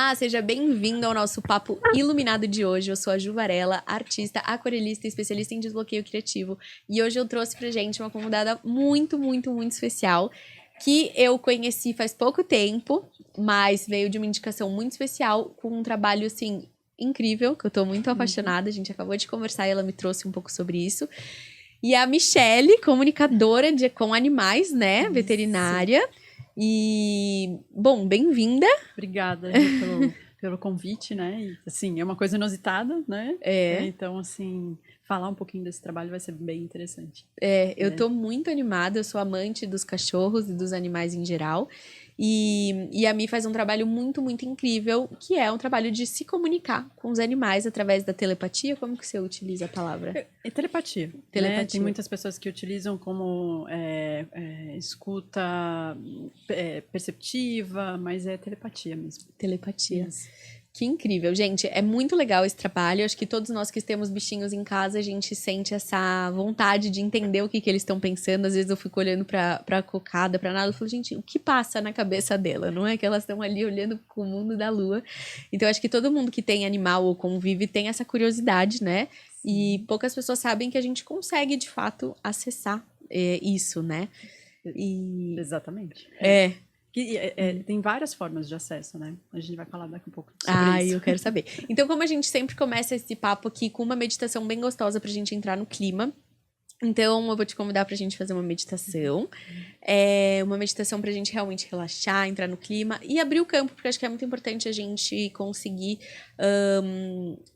Olá, seja bem-vindo ao nosso papo iluminado de hoje. Eu sou a Ju Varela, artista, aquarelista e especialista em desbloqueio criativo. E hoje eu trouxe pra gente uma convidada muito especial, que eu conheci faz pouco tempo, mas veio de uma indicação muito especial, com um trabalho, assim, incrível, que eu tô muito apaixonada. A gente acabou de conversar e ela me trouxe um pouco sobre isso. E a Michelle, comunicadora com animais, né? Veterinária. E, bom, bem-vinda. Obrigada, Ju, pelo convite, né? E, assim, é uma coisa inusitada, né? Então, assim, falar um pouquinho desse trabalho vai ser bem interessante. Eu tô muito animada, eu sou amante dos cachorros e dos animais em geral. E a Mi faz um trabalho muito incrível, que é um trabalho de se comunicar com os animais através da telepatia. Como que você utiliza a palavra? É telepatia. Telepatia. Né? Tem muitas pessoas que utilizam como escuta perceptiva, mas é telepatia mesmo. Telepatia. Isso. Que incrível, gente. É muito legal esse trabalho. Acho que todos nós que temos bichinhos em casa, a gente sente essa vontade de entender o que eles estão pensando. Às vezes eu fico olhando pra cocada, pra nada, eu falo, gente, o que passa na cabeça dela? Não é que elas estão ali olhando pro mundo da lua. Então, acho que todo mundo que tem animal ou convive tem essa curiosidade, né? E poucas pessoas sabem que a gente consegue, de fato, acessar isso, né? Exatamente. É. Tem várias formas de acesso, né? A gente vai falar daqui a pouco sobre isso. Eu quero saber. Então, como a gente sempre começa esse papo aqui com uma meditação bem gostosa pra gente entrar no clima, então eu vou te convidar pra gente fazer uma meditação. Uma meditação pra gente realmente relaxar, entrar no clima e abrir o campo, porque acho que é muito importante a gente conseguir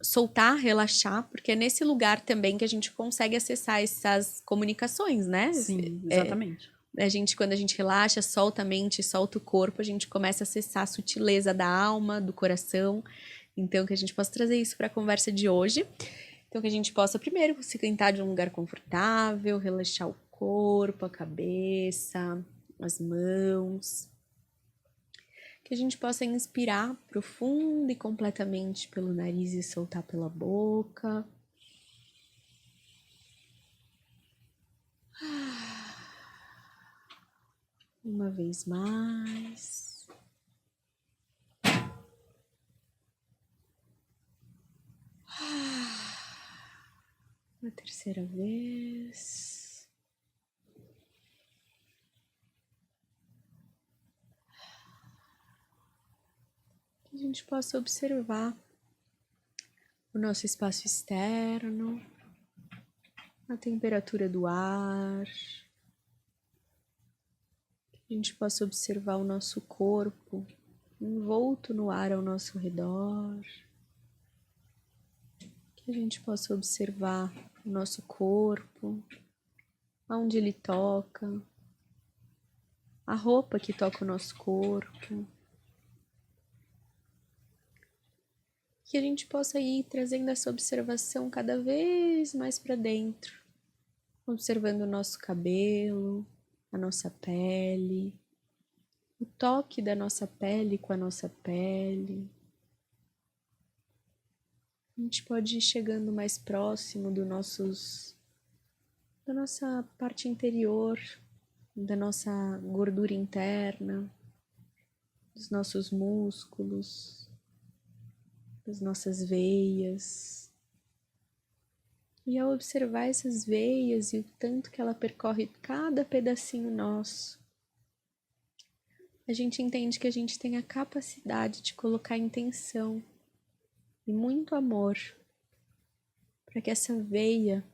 soltar, relaxar, porque é nesse lugar também que a gente consegue acessar essas comunicações, né? Sim, exatamente. Quando a gente relaxa, solta a mente, solta o corpo, a gente começa a acessar a sutileza da alma, do coração. Então, que a gente possa trazer isso para a conversa de hoje. Então, que a gente possa, primeiro, se sentar de um lugar confortável, relaxar o corpo, a cabeça, as mãos. Que a gente possa inspirar profundo e completamente pelo nariz e soltar pela boca. Uma vez mais. Uma terceira vez. Que a gente possa observar o nosso espaço externo, a temperatura do ar. Que a gente possa observar o nosso corpo envolto no ar ao nosso redor. Que a gente possa observar o nosso corpo, aonde ele toca, a roupa que toca o nosso corpo. Que a gente possa ir trazendo essa observação cada vez mais para dentro, observando o nosso cabelo, a nossa pele, o toque da nossa pele com a nossa pele. A gente pode ir chegando mais próximo da nossa parte interior, da nossa gordura interna, dos nossos músculos, das nossas veias. E ao observar essas veias e o tanto que ela percorre cada pedacinho nosso, a gente entende que a gente tem a capacidade de colocar intenção e muito amor para que essa veia,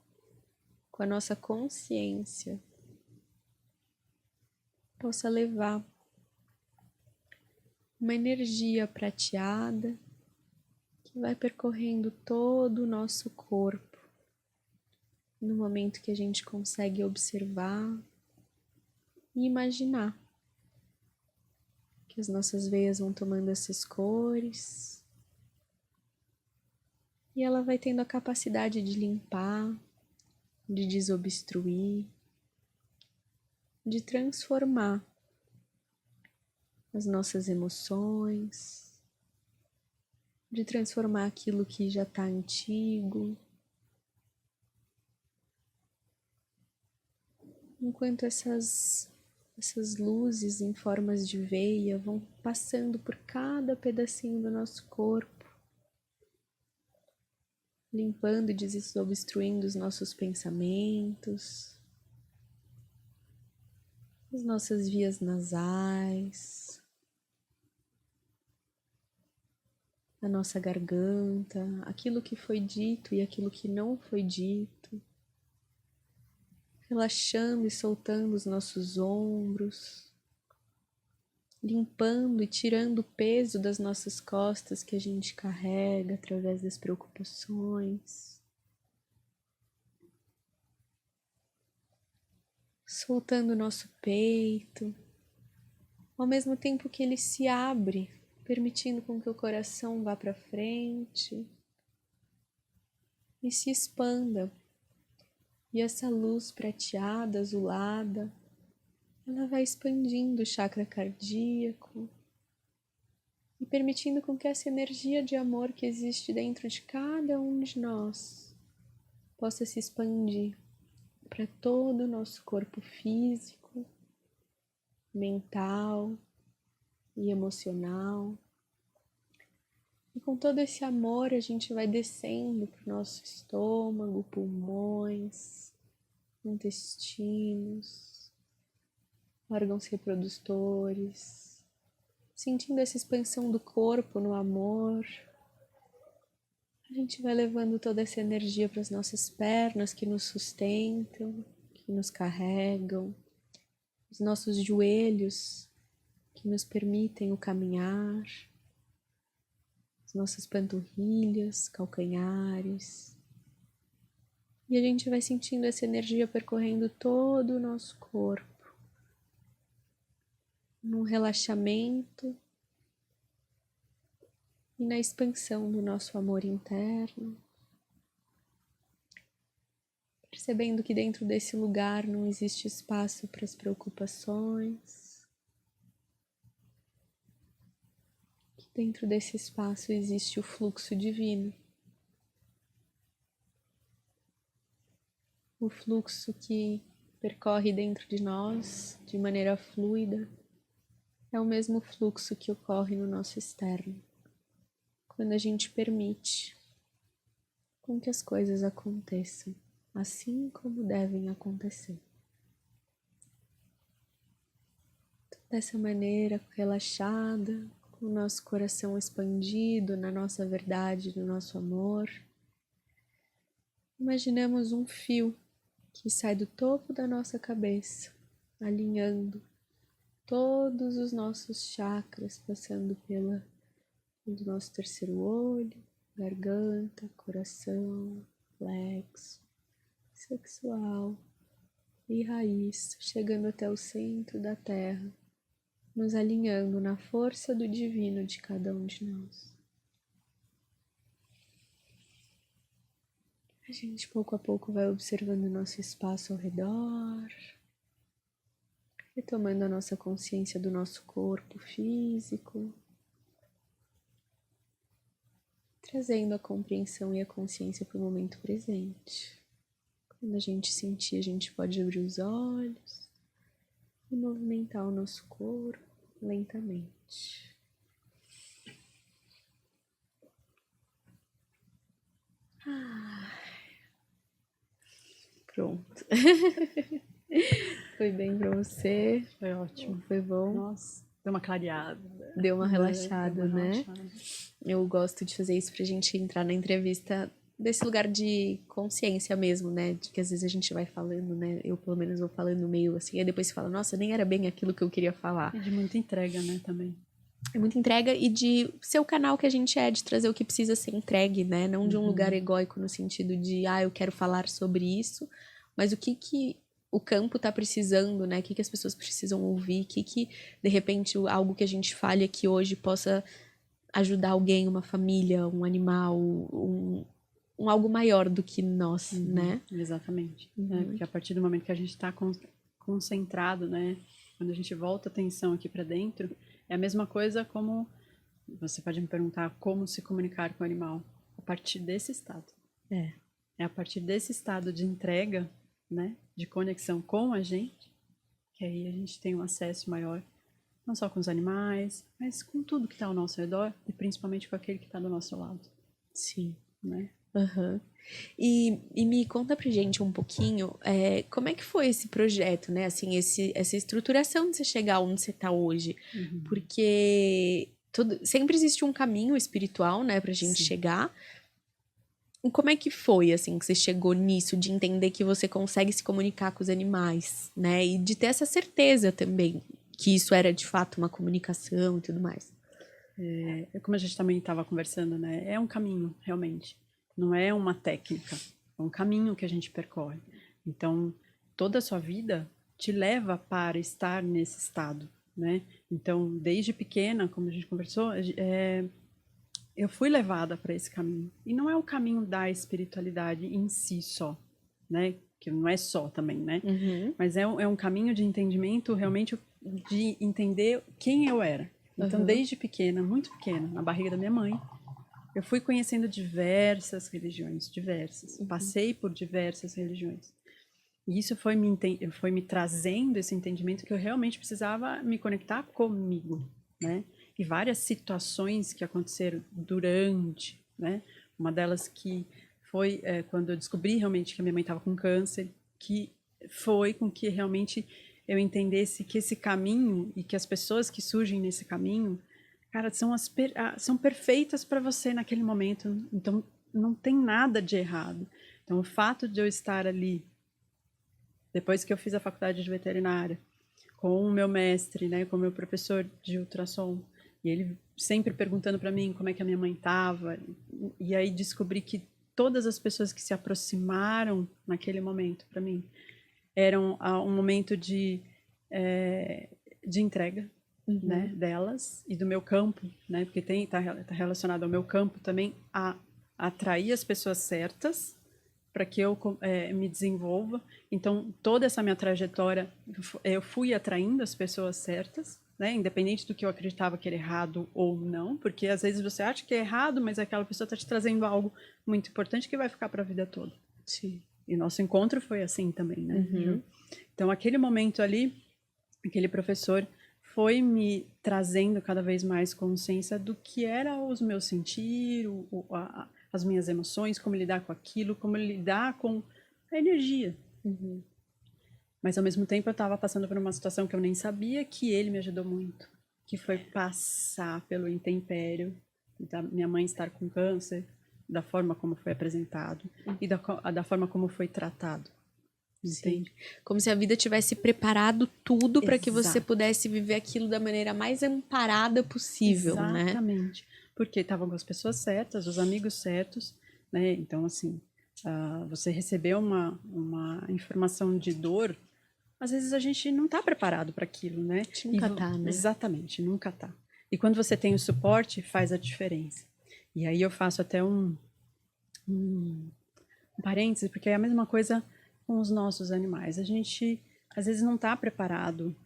com a nossa consciência, possa levar uma energia prateada que vai percorrendo todo o nosso corpo. No momento que a gente consegue observar e imaginar que as nossas veias vão tomando essas cores e ela vai tendo a capacidade de limpar, de desobstruir, de transformar as nossas emoções, de transformar aquilo que já está antigo. Enquanto essas Essas luzes em formas de veia vão passando por cada pedacinho do nosso corpo, limpando e desobstruindo os nossos pensamentos, as nossas vias nasais, a nossa garganta, aquilo que foi dito e aquilo que não foi dito, relaxando e soltando os nossos ombros, limpando e tirando o peso das nossas costas que a gente carrega através das preocupações, soltando o nosso peito, ao mesmo tempo que ele se abre, permitindo com que o coração vá para frente e se expanda. E essa luz prateada, azulada, ela vai expandindo o chakra cardíaco e permitindo com que essa energia de amor que existe dentro de cada um de nós possa se expandir para todo o nosso corpo físico, mental e emocional. E com todo esse amor a gente vai descendo para o nosso estômago, pulmões, intestinos, órgãos reprodutores, sentindo essa expansão do corpo no amor. A gente vai levando toda essa energia para as nossas pernas que nos sustentam, que nos carregam, os nossos joelhos que nos permitem o caminhar, as nossas panturrilhas, calcanhares. E a gente vai sentindo essa energia percorrendo todo o nosso corpo, num relaxamento e na expansão do nosso amor interno, percebendo que dentro desse lugar não existe espaço para as preocupações, que dentro desse espaço existe o fluxo divino, o fluxo que percorre dentro de nós de maneira fluida, é o mesmo fluxo que ocorre no nosso externo, quando a gente permite com que as coisas aconteçam assim como devem acontecer. Dessa maneira, relaxada, com o nosso coração expandido na nossa verdade, no nosso amor, imaginamos um fio que sai do topo da nossa cabeça, alinhando todos os nossos chakras, passando pelo nosso terceiro olho, garganta, coração, plexo, sexual e raiz, chegando até o centro da Terra, nos alinhando na força do divino de cada um de nós. A gente pouco a pouco vai observando o nosso espaço ao redor, retomando a nossa consciência do nosso corpo físico, trazendo a compreensão e a consciência para o momento presente. Quando a gente sentir, a gente pode abrir os olhos e movimentar o nosso corpo lentamente. Pronto. Foi bem pra você? Foi ótimo. Foi bom? Nossa, deu uma clareada. Deu uma relaxada, deu uma né? relaxada. Eu gosto de fazer isso pra gente entrar na entrevista desse lugar de consciência mesmo, né? De que às vezes a gente vai falando, né? Eu pelo menos vou falando meio assim, aí depois você fala, nossa, nem era bem aquilo que eu queria falar. E de muita entrega, né, também. É muita entrega e de ser o canal que a gente é, de trazer o que precisa ser entregue, né? Não de um lugar egóico no sentido de, eu quero falar sobre isso, mas o que o campo tá precisando, né? O que as pessoas precisam ouvir, que de repente algo que a gente fale aqui hoje possa ajudar alguém, uma família, um animal, um algo maior do que nós, né? Exatamente. É, porque a partir do momento que a gente está concentrado, né? Quando a gente volta a atenção aqui para dentro, é a mesma coisa como você pode me perguntar como se comunicar com o animal. A partir desse estado. É a partir desse estado de entrega, né? De conexão com a gente, que aí a gente tem um acesso maior, não só com os animais, mas com tudo que está ao nosso redor e principalmente com aquele que está do nosso lado, Sim. né? Aham. E me conta pra gente um pouquinho, como é que foi esse projeto, né? Assim, essa estruturação de você chegar onde você tá hoje. Porque sempre existe um caminho espiritual, né, pra gente Sim. chegar. E como é que foi, assim, que você chegou nisso, de entender que você consegue se comunicar com os animais, né? E de ter essa certeza também, que isso era de fato uma comunicação e tudo mais. Como a gente também estava conversando, né? É um caminho, realmente. Não é uma técnica. É um caminho que a gente percorre. Então, toda a sua vida te leva para estar nesse estado, né? Então, desde pequena, como a gente conversou, eu fui levada para esse caminho. E não é o caminho da espiritualidade em si só, né? Que não é só também, né? Mas é um caminho de entendimento, realmente, de entender quem eu era. Então, desde pequena, muito pequena, na barriga da minha mãe, eu fui conhecendo diversas religiões, diversas. Passei por diversas religiões. E isso foi me trazendo esse entendimento que eu realmente precisava me conectar comigo, né? E várias situações que aconteceram durante, né? Uma delas que foi quando eu descobri realmente que a minha mãe estava com câncer, que foi com que realmente eu entendesse que esse caminho e que as pessoas que surgem nesse caminho, cara, são perfeitas para você naquele momento. Então, não tem nada de errado. Então, o fato de eu estar ali, depois que eu fiz a faculdade de veterinária, com o meu mestre, né, com o meu professor de ultrassom, e ele sempre perguntando para mim como é que a minha mãe estava, e aí descobri que todas as pessoas que se aproximaram naquele momento para mim eram um momento de entrega, né, delas e do meu campo, né, porque tá relacionado ao meu campo também a atrair as pessoas certas para que eu me desenvolva. Então, toda essa minha trajetória, eu fui atraindo as pessoas certas, né? Independente do que eu acreditava que era errado ou não, porque às vezes você acha que é errado, mas aquela pessoa está te trazendo algo muito importante que vai ficar para a vida toda. Sim. E nosso encontro foi assim também, né? Então, aquele momento ali, aquele professor foi me trazendo cada vez mais consciência do que era os meus sentir, as minhas emoções, como lidar com aquilo, como lidar com a energia. Mas ao mesmo tempo eu estava passando por uma situação que eu nem sabia, que ele me ajudou muito, que foi passar pelo intempério da minha mãe estar com câncer, da forma como foi apresentado e da forma como foi tratado. Entende? Sim. Como se a vida tivesse preparado tudo para que você Exato. pudesse viver aquilo da maneira mais amparada possível, né? Exatamente. Porque estavam com as pessoas certas, os amigos certos, né? Então, assim, você recebeu uma informação de dor, às vezes a gente não está preparado para aquilo, né? A gente nunca tá, né? Exatamente, nunca tá. E quando você tem o suporte, faz a diferença. E aí eu faço até um parêntese, porque é a mesma coisa com os nossos animais. A gente, às vezes, não está preparado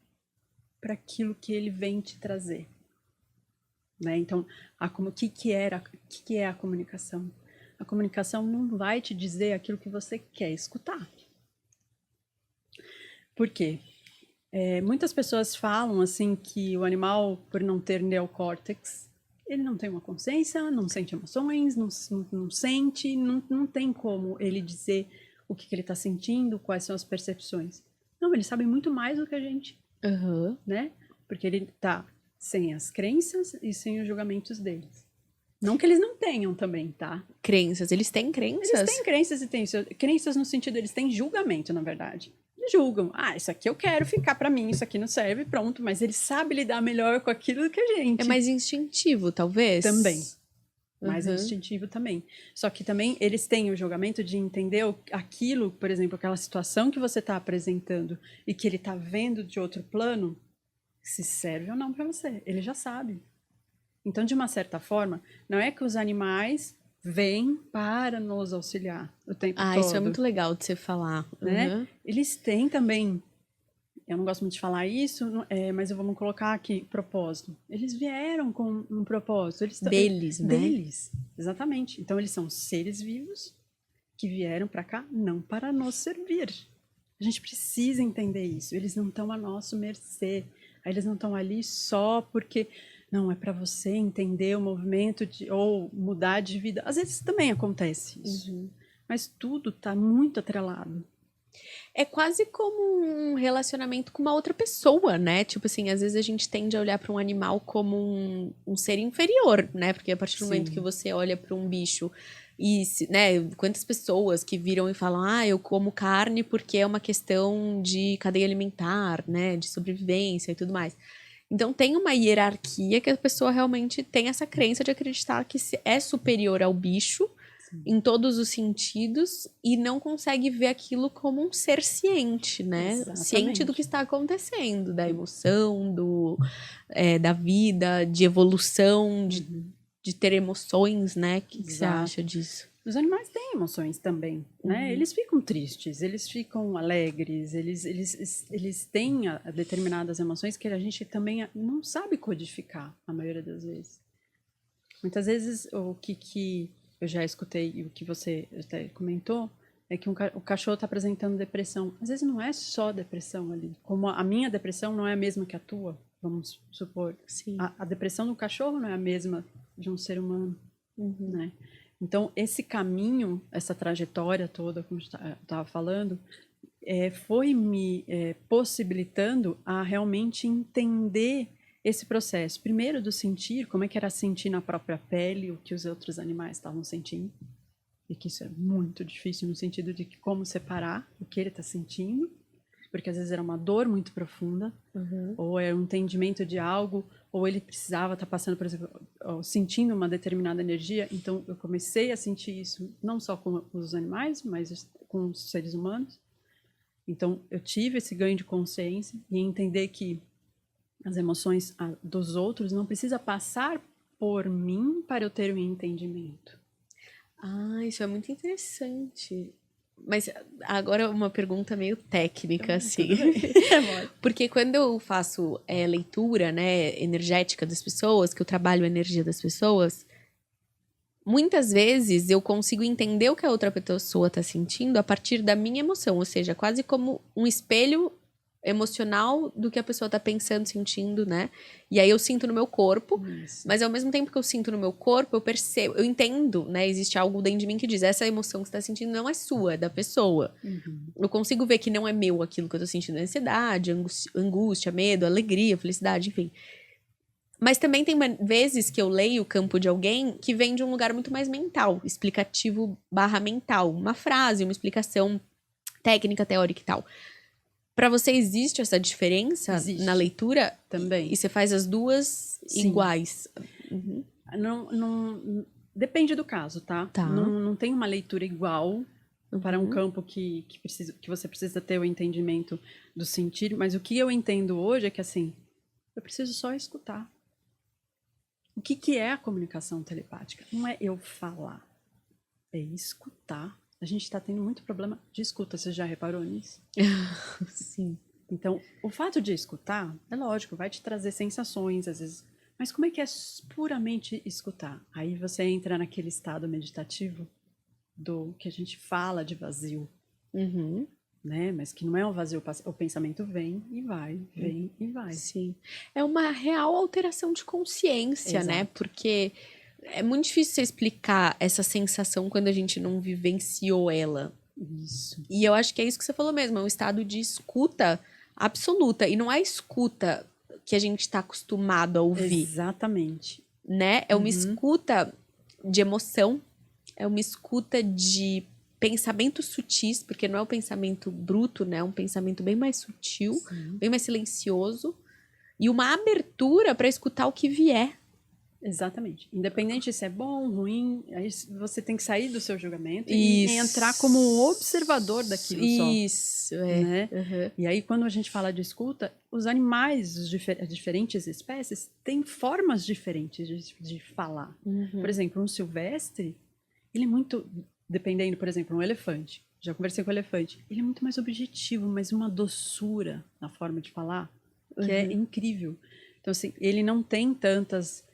para aquilo que ele vem te trazer. Né? Então, o que é a comunicação? A comunicação não vai te dizer aquilo que você quer escutar. Por quê? Muitas pessoas falam assim que o animal, por não ter neocórtex, ele não tem uma consciência, não sente emoções, não sente, não tem como ele dizer o que ele está sentindo, quais são as percepções. Não, ele sabe muito mais do que a gente, né? Porque ele está sem as crenças e sem os julgamentos deles. Não que eles não tenham também, tá? Crenças. Eles têm crenças? Eles têm crenças e têm crenças no sentido, eles têm julgamento, na verdade. Eles julgam. Ah, isso aqui eu quero ficar pra mim, isso aqui não serve, pronto. Mas eles sabem lidar melhor com aquilo do que a gente. É mais instintivo, talvez? Também. Mais instintivo também. Só que também eles têm o julgamento de entender aquilo, por exemplo, aquela situação que você está apresentando e que ele está vendo de outro plano, se serve ou não para você. Ele já sabe. Então, de uma certa forma, não é que os animais vêm para nos auxiliar o tempo todo. Isso é muito legal de você falar. Né? Eles têm também, eu não gosto muito de falar isso, mas vamos colocar aqui, propósito. Eles vieram com um propósito. Deles, né? Deles, exatamente. Então, eles são seres vivos que vieram para cá não para nos servir. A gente precisa entender isso. Eles não estão a nosso mercê. Aí eles não estão ali só porque não é para você entender o movimento ou mudar de vida. Às vezes também acontece isso, mas tudo está muito atrelado. É quase como um relacionamento com uma outra pessoa, né? Tipo assim, às vezes a gente tende a olhar para um animal como um ser inferior, né? Porque a partir do momento que você olha para um bicho e, né, quantas pessoas que viram e falam, eu como carne porque é uma questão de cadeia alimentar, né? De sobrevivência e tudo mais. Então tem uma hierarquia que a pessoa realmente tem essa crença de acreditar que é superior ao bicho em todos os sentidos e não consegue ver aquilo como um ser ciente, né? Exatamente. Ciente do que está acontecendo, da emoção, da vida, de evolução, de ter emoções, né? O que você acha disso? Os animais têm emoções também, né? Eles ficam tristes, eles ficam alegres, eles têm determinadas emoções que a gente também não sabe codificar, a maioria das vezes. Muitas vezes, o que eu já escutei e o que você até comentou é que o cachorro está apresentando depressão. Às vezes não é só depressão ali. Como a minha depressão não é a mesma que a tua, vamos supor. Sim. A depressão do cachorro não é a mesma de um ser humano, né? Então, esse caminho, essa trajetória toda, como eu estava falando, foi me possibilitando a realmente entender esse processo. Primeiro, do sentir, como é que era sentir na própria pele o que os outros animais estavam sentindo. E que isso é muito difícil no sentido de que como separar o que ele está sentindo, porque às vezes era uma dor muito profunda, ou é um entendimento de algo, ou ele precisava estar passando, por exemplo, sentindo uma determinada energia. Então eu comecei a sentir isso não só com os animais, mas com os seres humanos. Então eu tive esse ganho de consciência e entender que as emoções dos outros não precisa passar por mim para eu ter um entendimento. Isso é muito interessante. Mas agora uma pergunta meio técnica, assim. Porque quando eu faço leitura, né, energética das pessoas, que eu trabalho a energia das pessoas, muitas vezes eu consigo entender o que a outra pessoa está sentindo a partir da minha emoção, ou seja, quase como um espelho emocional do que a pessoa tá pensando, sentindo, né? E aí eu sinto no meu corpo, mas ao mesmo tempo que eu sinto no meu corpo, eu percebo, eu entendo, né? Existe algo dentro de mim que diz, essa emoção que você tá sentindo não é sua, é da pessoa. Eu consigo ver que não é meu aquilo que eu tô sentindo, ansiedade, angústia, medo, alegria, felicidade, enfim. Mas também tem vezes que eu leio o campo de alguém que vem de um lugar muito mais mental, explicativo / mental. Uma frase, uma explicação técnica, teórica e tal. Pra você existe essa diferença na leitura? Também. E você faz as duas iguais? Não, depende do caso, tá? Não tem uma leitura igual para um campo que você precisa ter o entendimento do sentir, mas o que eu entendo hoje é que, assim, eu preciso só escutar. O que é a comunicação telepática? Não é eu falar, é escutar. A gente está tendo muito problema de escuta, você já reparou nisso? Sim. Então, o fato de escutar, é lógico, vai te trazer sensações, às vezes. Mas como é que é puramente escutar? Aí você entra naquele estado meditativo do que a gente fala de vazio. Né? Mas que não é um vazio, o pensamento vem e vai, vem e vai. Sim. É uma real alteração de consciência, né? Porque é muito difícil você explicar essa sensação quando a gente não vivenciou ela. Isso. E eu acho que é isso que você falou mesmo, é um estado de escuta absoluta. E não é escuta que a gente está acostumado a ouvir. Exatamente. Né? É uma escuta de emoção, é uma escuta de pensamentos sutis, porque não é um pensamento bruto, né? É um pensamento bem mais sutil, bem mais silencioso. E uma abertura para escutar o que vier. Exatamente. Independente se é bom, ruim, aí você tem que sair do seu julgamento e entrar como um observador daquilo só. Isso, né? E aí, quando a gente fala de escuta, os animais, as diferentes espécies, têm formas diferentes de falar. Por exemplo, um silvestre, ele é muito... Dependendo, por exemplo, um elefante. Já conversei com o elefante. Ele é muito mais objetivo, mas uma doçura na forma de falar, que é incrível. Então, assim, ele não tem tantas...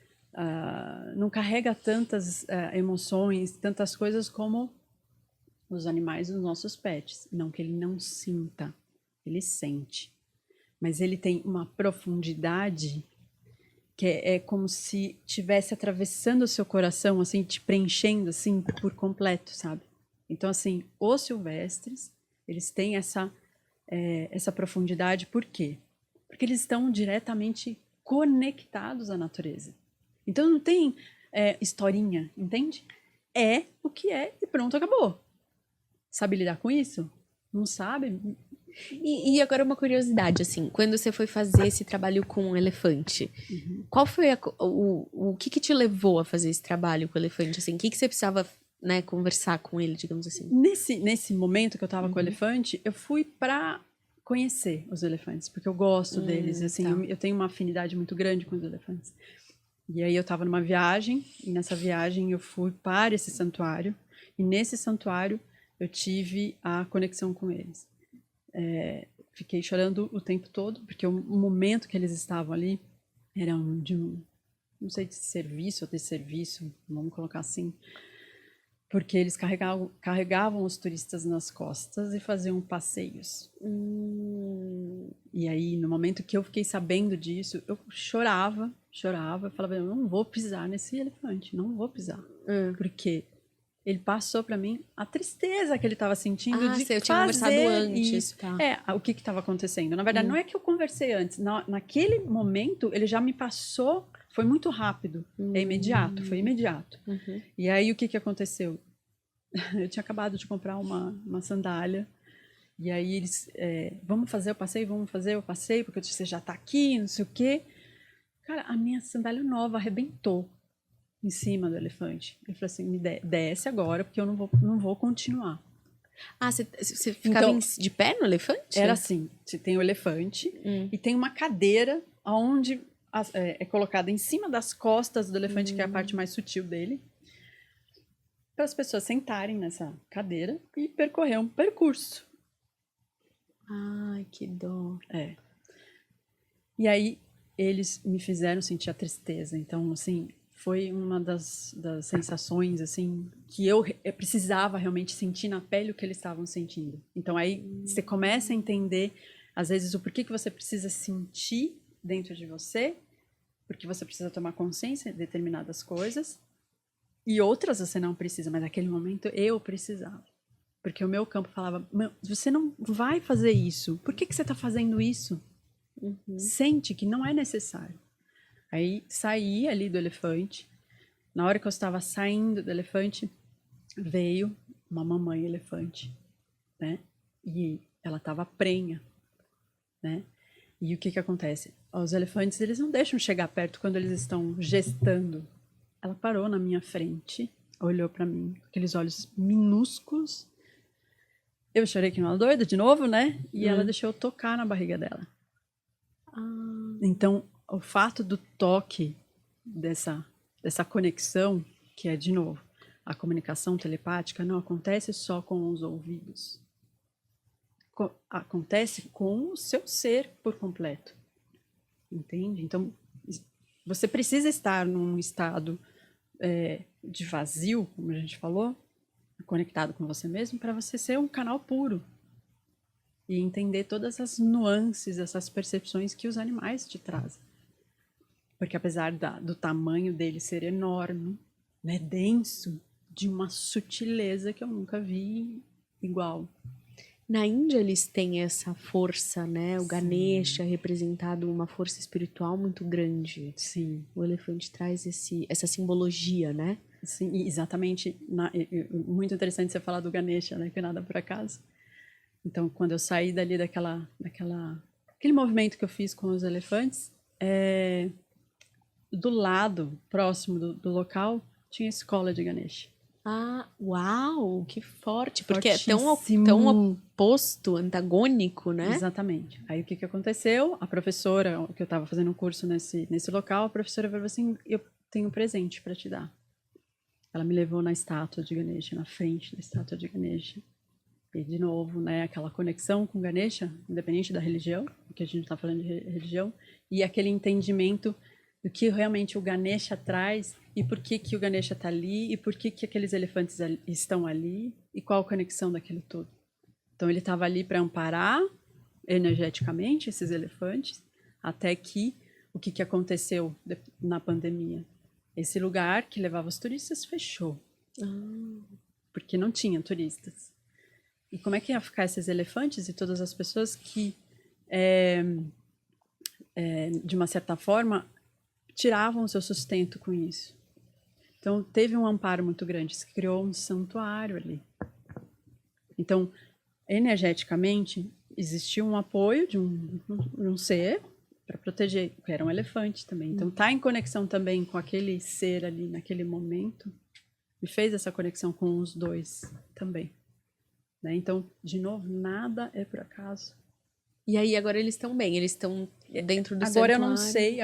não carrega tantas emoções, tantas coisas como os animais dos nossos pets. Não que ele não sinta, ele sente. Mas ele tem uma profundidade que é como se estivesse atravessando o seu coração, assim, te preenchendo, assim, por completo, sabe? Então, assim, os silvestres, eles têm essa profundidade, por quê? Porque eles estão diretamente conectados à natureza. Então, não tem historinha, entende? É o que é e pronto, acabou. Sabe lidar com isso? Não sabe? E agora uma curiosidade, assim, quando você foi fazer esse trabalho com o elefante, qual foi o que te levou a fazer esse trabalho com o elefante, assim? O que você precisava, né, conversar com ele, digamos assim? Nesse momento que eu tava com o elefante, eu fui pra conhecer os elefantes, porque eu gosto deles, assim, tá. eu tenho uma afinidade muito grande com os elefantes. E aí eu tava numa viagem, e nessa viagem eu fui para esse santuário, e nesse santuário eu tive a conexão com eles. Fiquei chorando o tempo todo, porque o momento que eles estavam ali era não sei, de serviço ou desserviço, vamos colocar assim, porque eles carregavam os turistas nas costas e faziam passeios. E aí, no momento que eu fiquei sabendo disso, eu chorava, eu falava, eu não vou pisar nesse elefante, não vou pisar. Porque ele passou para mim a tristeza que ele estava sentindo de eu tinha conversado fazer antes, isso. tá. O que estava acontecendo? Na verdade, não é que eu conversei antes. Naquele momento, ele já me passou, foi muito rápido, é imediato, foi imediato. E aí, o que aconteceu? Eu tinha acabado de comprar uma sandália, e aí eles, vamos fazer o passeio, porque você já tá aqui, não sei o quê. Cara, a minha sandália nova arrebentou em cima do elefante. Ele falou assim, me desce agora, porque eu não vou continuar. Você ficava Então, de pé no elefante? era assim, você tem o elefante e tem uma cadeira onde é colocada em cima das costas do elefante, que é a parte mais sutil dele, para as pessoas sentarem nessa cadeira e percorrer um percurso. Ai, que dó. E aí eles me fizeram sentir a tristeza. Então, assim, foi uma das sensações, assim, que eu precisava realmente sentir na pele o que eles estavam sentindo. Então, aí você começa a entender, às vezes, o porquê que você precisa sentir dentro de você, porque você precisa tomar consciência de determinadas coisas, e outras você não precisa, mas naquele momento eu precisava. Porque o meu campo falava, você não vai fazer isso. Por que você está fazendo isso? Sente que não é necessário. Aí saí ali do elefante. Na hora que eu estava saindo do elefante, veio uma mamãe elefante, né? E ela estava prenha, né? E o que acontece? Os elefantes, eles não deixam chegar perto quando eles estão gestando. Ela parou na minha frente, olhou para mim, com aqueles olhos minúsculos. Eu chorei que uma doida de novo, né? E ela deixou eu tocar na barriga dela. Então, o fato do toque, dessa conexão, que é, de novo, a comunicação telepática, não acontece só com os ouvidos. Acontece com o seu ser por completo. Entende? Então, você precisa estar num estado de vazio, como a gente falou, conectado com você mesmo, para você ser um canal puro. E entender todas as nuances, essas percepções que os animais te trazem. Porque apesar do tamanho dele ser enorme, né, denso, de uma sutileza que eu nunca vi igual. Na Índia eles têm essa força, né? O Ganesha representado uma força espiritual muito grande. Sim. O elefante traz essa simbologia, né? Sim, exatamente. Muito interessante você falar do Ganesha, né? Que nada por acaso. Então, quando eu saí dali aquele movimento que eu fiz com os elefantes, do lado, próximo do local, tinha a escola de Ganesha. Ah, uau, que forte. Porque é tão Fortíssimo. oposto, antagônico, né? Exatamente. Aí o que aconteceu? A professora, que eu estava fazendo um curso nesse local, a professora falou assim, eu tenho um presente para te dar. Ela me levou na estátua de Ganesha, na frente da estátua de Ganesha. E, de novo, né, aquela conexão com Ganesha, independente da religião, porque a gente está falando de religião, e aquele entendimento do que realmente o Ganesha traz e por que que o Ganesha está ali, e por que que aqueles elefantes estão ali, e qual a conexão daquilo todo. Então ele estava ali para amparar energeticamente esses elefantes, até que o que aconteceu na pandemia? Esse lugar que levava os turistas fechou, porque não tinha turistas. E como é que ia ficar esses elefantes e todas as pessoas que, de uma certa forma, tiravam o seu sustento com isso? Então, teve um amparo muito grande, se criou um santuário ali. Então, energeticamente, existiu um apoio de um ser para proteger, que era um elefante também. Então, tá em conexão também com aquele ser ali naquele momento, me fez essa conexão com os dois também. Né? Então, de novo, nada é por acaso. E aí agora eles estão bem, eles estão dentro do Agora santuário. eu não sei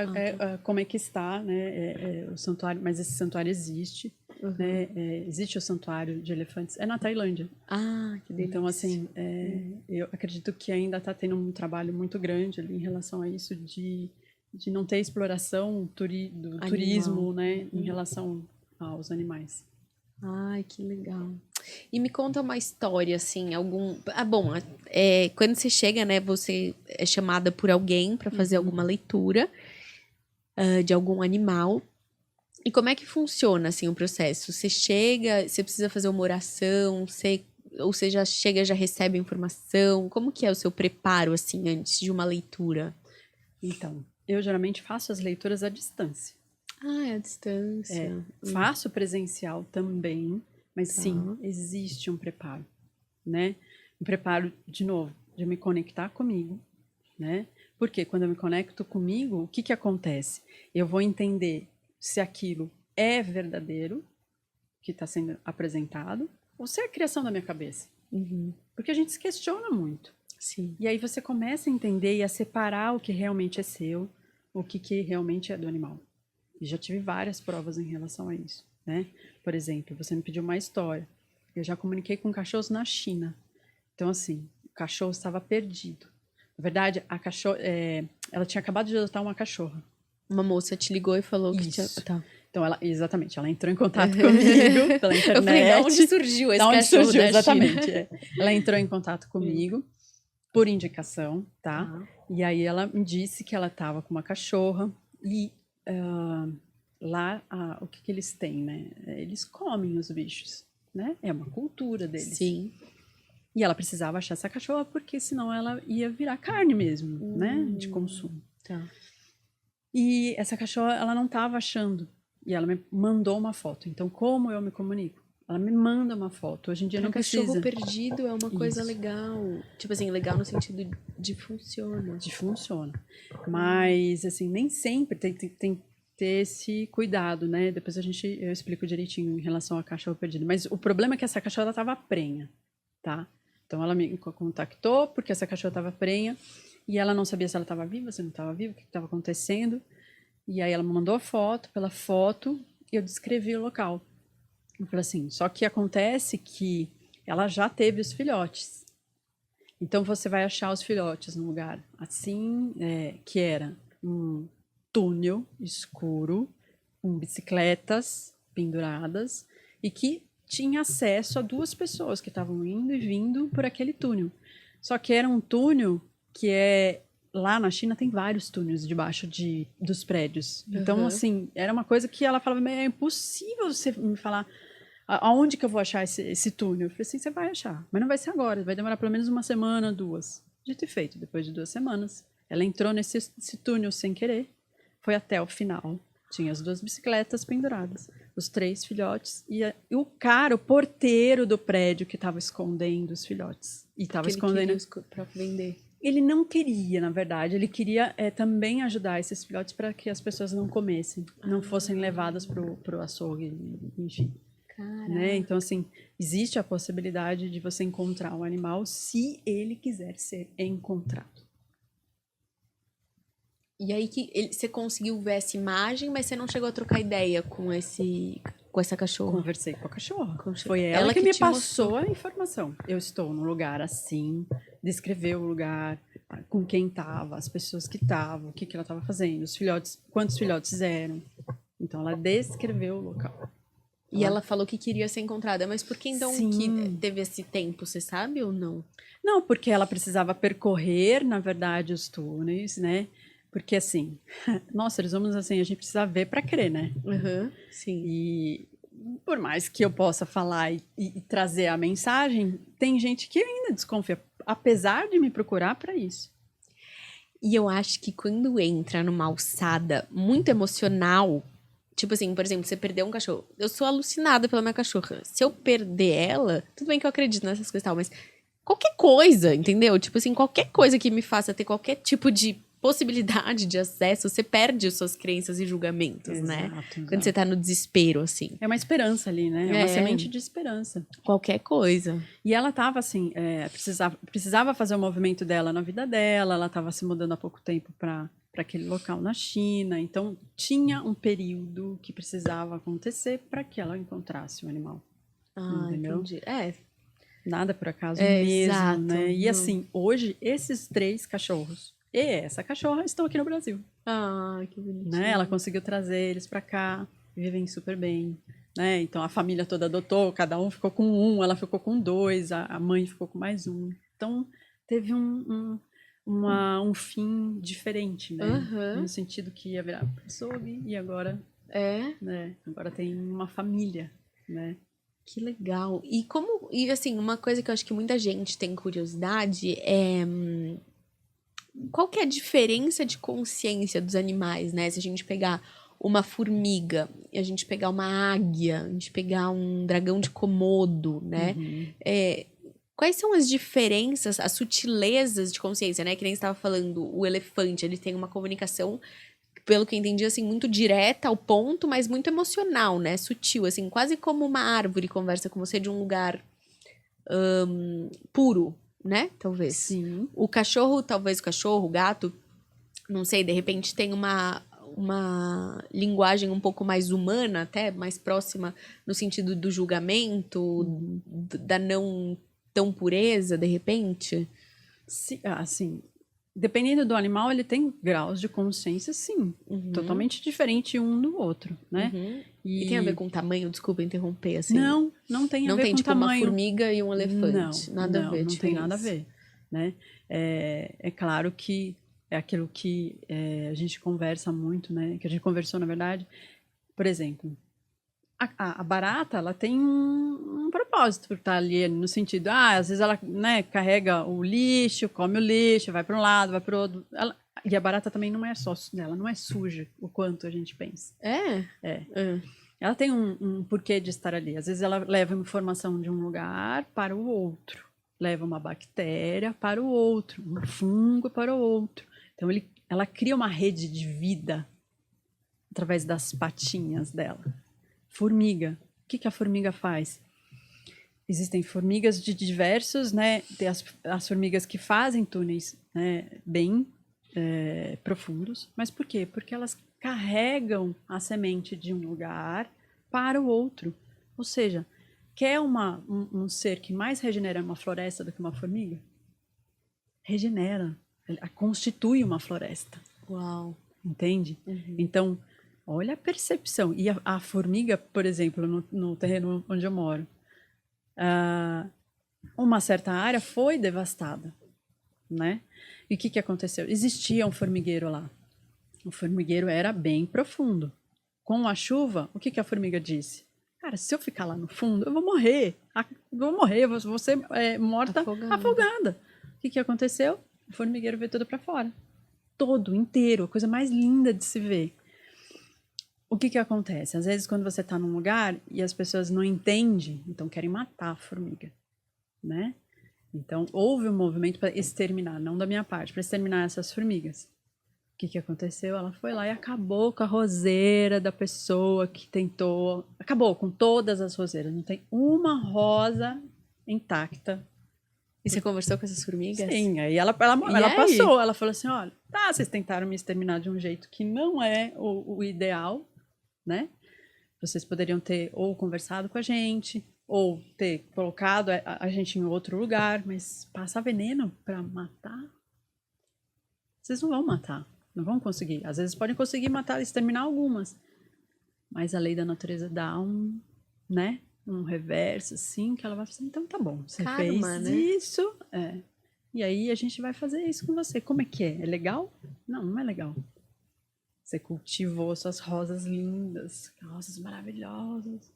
como é que está, né, o santuário, mas esse santuário existe. Né? Existe o santuário de elefantes, é na Tailândia. Que delícia. Então, assim, eu acredito que ainda está tendo um trabalho muito grande ali em relação a isso de não ter exploração do turismo, né, em relação aos animais. Ai, que legal. E me conta uma história, assim, algum... bom, quando você chega, né, você é chamada por alguém para fazer alguma leitura de algum animal. E como é que funciona, assim, o processo? Você chega, você precisa fazer uma oração, ou você já chega, já recebe informação? Como que é o seu preparo, assim, antes de uma leitura? Então, eu geralmente faço as leituras à distância. É à distância. Faço presencial também, mas sim, existe um preparo, né? Um preparo, de novo, de me conectar comigo, né? Porque quando eu me conecto comigo, o que acontece? Eu vou entender se aquilo é verdadeiro, que está sendo apresentado, ou se é a criação da minha cabeça. Porque a gente se questiona muito. Sim. E aí você começa a entender e a separar o que realmente é seu, o que realmente é do animal. E já tive várias provas em relação a isso, né? Por exemplo, você me pediu uma história. Eu já comuniquei com cachorros na China. Então, assim, o cachorro estava perdido. Na verdade, a cachorra, ela tinha acabado de adotar uma cachorra. Uma moça te ligou e falou que Isso. tinha... Tá. Então, exatamente, ela entrou em contato comigo pela internet. Eu falei, da onde surgiu esse cachorro da exatamente. China? Ela entrou em contato comigo por indicação, tá? E aí ela me disse que ela estava com uma cachorra e lá, o que eles têm, né? Eles comem os bichos, né? É uma cultura deles. Sim. E ela precisava achar essa cachorra porque senão ela ia virar carne mesmo, né? De consumo. Tá. E essa cachorra, ela não estava achando. E ela me mandou uma foto. Então, como eu me comunico? Ela me manda uma foto. Hoje em dia não precisa. Cachorro perdido é uma coisa legal. Tipo assim, legal no sentido de funciona. De funciona. Mas, assim, nem sempre tem que ter esse cuidado, né? Depois eu explico direitinho em relação a cachorro perdido. Mas o problema é que essa cachorra estava prenha, tá? Então, ela me contactou porque essa cachorra estava prenha e ela não sabia se ela estava viva, se não estava viva, o que estava acontecendo. E aí ela me mandou a foto, pela foto eu descrevi o local. Eu falei assim, só que acontece que ela já teve os filhotes. Então você vai achar os filhotes num lugar assim, que era um túnel escuro, com bicicletas penduradas, e que tinha acesso a 2 pessoas que estavam indo e vindo por aquele túnel. Só que era um túnel que lá na China tem vários túneis debaixo dos prédios. Então, assim, era uma coisa que ela falava, é impossível você me falar aonde que eu vou achar esse túnel. Eu falei assim, você vai achar, mas não vai ser agora, vai demorar pelo menos 1 semana, 2. Dito e feito, depois de 2 semanas, ela entrou nesse túnel sem querer, foi até o final. Tinha as 2 bicicletas penduradas, os 3 filhotes e o cara, o porteiro do prédio que estava escondendo os filhotes. E estava escondendo para vender. Ele não queria, na verdade, ele queria também ajudar esses filhotes para que as pessoas não comessem, não fossem levadas pro açougue, enfim. Né? Então, assim, existe a possibilidade de você encontrar um animal se ele quiser ser encontrado. E aí você conseguiu ver essa imagem, mas você não chegou a trocar ideia com essa cachorra? Conversei com a cachorra. Foi ela que me passou a informação. Eu estou num lugar assim, descreveu o lugar, com quem estava, as pessoas que estavam, o que ela estava fazendo, os filhotes, quantos filhotes eram. Então ela descreveu o local. E ela falou que queria ser encontrada, mas por que então Sim. que teve esse tempo, você sabe ou não? Não, porque ela precisava percorrer, na verdade, os túneis, né? Porque assim, nós seres humanos, assim, a gente precisa ver para crer, né? Sim. E por mais que eu possa falar e trazer a mensagem, tem gente que ainda desconfia, apesar de me procurar para isso. E eu acho que quando entra numa alçada muito emocional, tipo assim, por exemplo, você perdeu um cachorro. Eu sou alucinada pela minha cachorra. Se eu perder ela, tudo bem que eu acredito nessas coisas e tal, mas qualquer coisa, entendeu? Tipo assim, qualquer coisa que me faça ter qualquer tipo de possibilidade de acesso, você perde as suas crenças e julgamentos, né? Quando você tá no desespero, assim. É uma esperança ali, né? É uma semente de esperança. Qualquer coisa. E ela tava assim, precisava fazer o movimento dela na vida dela, ela estava se mudando há pouco tempo para aquele local na China, então tinha um período que precisava acontecer para que ela encontrasse o animal. Ah, entendeu? entendi. Nada por acaso mesmo, exato. né? E assim, hoje esses 3 cachorros e essa cachorra estão aqui no Brasil. Ah, que bonitinho. Né? Ela conseguiu trazer eles para cá, vivem super bem. Né? Então a família toda adotou, cada um ficou com um, ela ficou com 2, a mãe ficou com mais um. Então teve um fim diferente, né? No sentido que ia virar açougue e agora, né? Agora tem uma família, né? Que legal. E assim, uma coisa que eu acho que muita gente tem curiosidade é qual que é a diferença de consciência dos animais, né? Se a gente pegar uma formiga, e a gente pegar uma águia, a gente pegar um dragão de Komodo, né? Quais são as diferenças, as sutilezas de consciência, né? Que nem você estava falando, o elefante, ele tem uma comunicação, pelo que eu entendi, assim, muito direta ao ponto, mas muito emocional, né? Sutil, assim, quase como uma árvore conversa com você de um lugar puro, né? Talvez. Sim. O cachorro, talvez o cachorro, o gato, não sei, de repente tem uma linguagem um pouco mais humana, até mais próxima no sentido do julgamento, da não tão pureza, de repente. Sim, dependendo do animal, ele tem graus de consciência, sim. Totalmente diferente um do outro, né? E tem a ver com tamanho? Desculpa interromper, assim. Não tem a ver com tipo, tamanho. uma formiga e um elefante. Nada a ver, não tem nada a ver, né? É claro que é aquilo que a gente conversa muito, né? Que a gente conversou, na verdade. Por exemplo, a barata, ela tem um propósito por estar ali, no sentido, às vezes ela, né, carrega o lixo, come o lixo, vai para um lado, vai para o outro. E a barata também não é só, ela não é suja o quanto a gente pensa. Ela tem um porquê de estar ali. Às vezes ela leva informação de um lugar para o outro, leva uma bactéria para o outro, um fungo para o outro. Então ela cria uma rede de vida através das patinhas dela. Formiga. O que a formiga faz? Existem formigas de diversos, né? Tem as formigas que fazem túneis, né, bem profundos. Mas por quê? Porque elas carregam a semente de um lugar para o outro. Ou seja, quer um ser que mais regenera uma floresta do que uma formiga? Regenera. Ela constitui uma floresta. Uau. Entende? Então, olha a percepção. E a formiga, por exemplo, no terreno onde eu moro, uma certa área foi devastada, né? E o que aconteceu? Existia um formigueiro lá. O formigueiro era bem profundo. Com a chuva, o que a formiga disse? Cara, se eu ficar lá no fundo, eu vou morrer. Eu vou ser morta afogada. O que aconteceu? O formigueiro veio todo para fora. Todo, inteiro. A coisa mais linda de se ver. O que acontece? Às vezes, quando você está num lugar e as pessoas não entendem, então querem matar a formiga, né? Então, houve um movimento para exterminar, não da minha parte, para exterminar essas formigas. O que aconteceu? Ela foi lá e acabou com a roseira da pessoa que tentou... Acabou com todas as roseiras. Não tem uma rosa intacta. E você conversou com essas formigas? Sim, aí ela passou. Ela falou assim, olha, vocês tentaram me exterminar de um jeito que não é o ideal, né? Vocês poderiam ter ou conversado com a gente, ou ter colocado a gente em outro lugar, mas passar veneno para matar? Vocês não vão matar, não vão conseguir. Às vezes podem conseguir matar, exterminar algumas, Mas a lei da natureza dá né? Um reverso, assim, que ela vai falar, então tá bom, você Karma, fez né? isso, e aí a gente vai fazer isso com você. Como é que é? É legal? Não, não é legal. Você cultivou suas rosas lindas, rosas maravilhosas,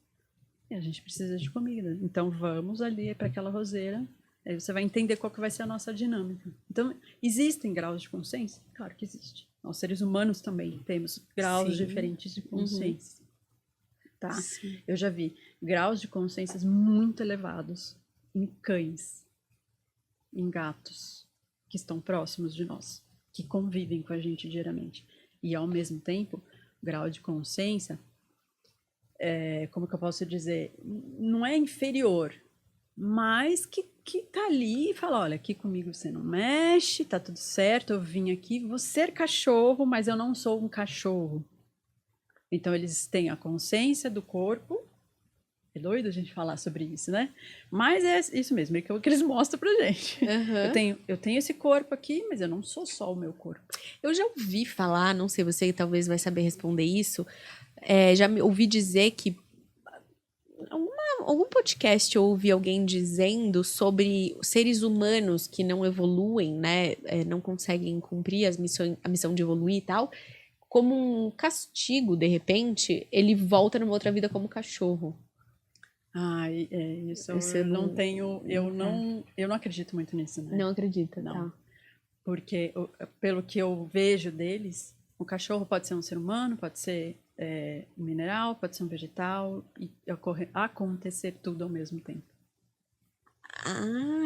e a gente precisa de comida. Então vamos ali para aquela roseira, aí você vai entender qual que vai ser a nossa dinâmica. Então, existem graus de consciência? Claro que existe. Nós, seres humanos, também temos graus Sim. diferentes de consciência. Tá? Sim. Eu já vi graus de consciências muito elevados em cães, em gatos, que estão próximos de nós, que convivem com a gente diariamente. E, ao mesmo tempo, grau de consciência, como que eu posso dizer, não é inferior, mas que tá ali e fala, olha, aqui comigo você não mexe, tá tudo certo, eu vim aqui, vou ser cachorro, mas eu não sou um cachorro. Então, eles têm a consciência do corpo. É doido a gente falar sobre isso, né? Mas é isso mesmo, é o que eles mostram pra gente. Uhum. Eu tenho esse corpo aqui, mas eu não sou só o meu corpo. Eu já ouvi falar, não sei, você talvez vai saber responder isso. Já me ouvi dizer que algum podcast eu ouvi alguém dizendo sobre seres humanos que não evoluem, né? Não conseguem cumprir a missão de evoluir e tal. Como um castigo, de repente, ele volta numa outra vida como cachorro. Isso Você eu não tenho, eu não acredito muito nisso, né? não acredita, Não. tá? Porque, pelo que eu vejo deles, o cachorro pode ser um ser humano, pode ser um mineral, pode ser um vegetal, e acontecer tudo ao mesmo tempo.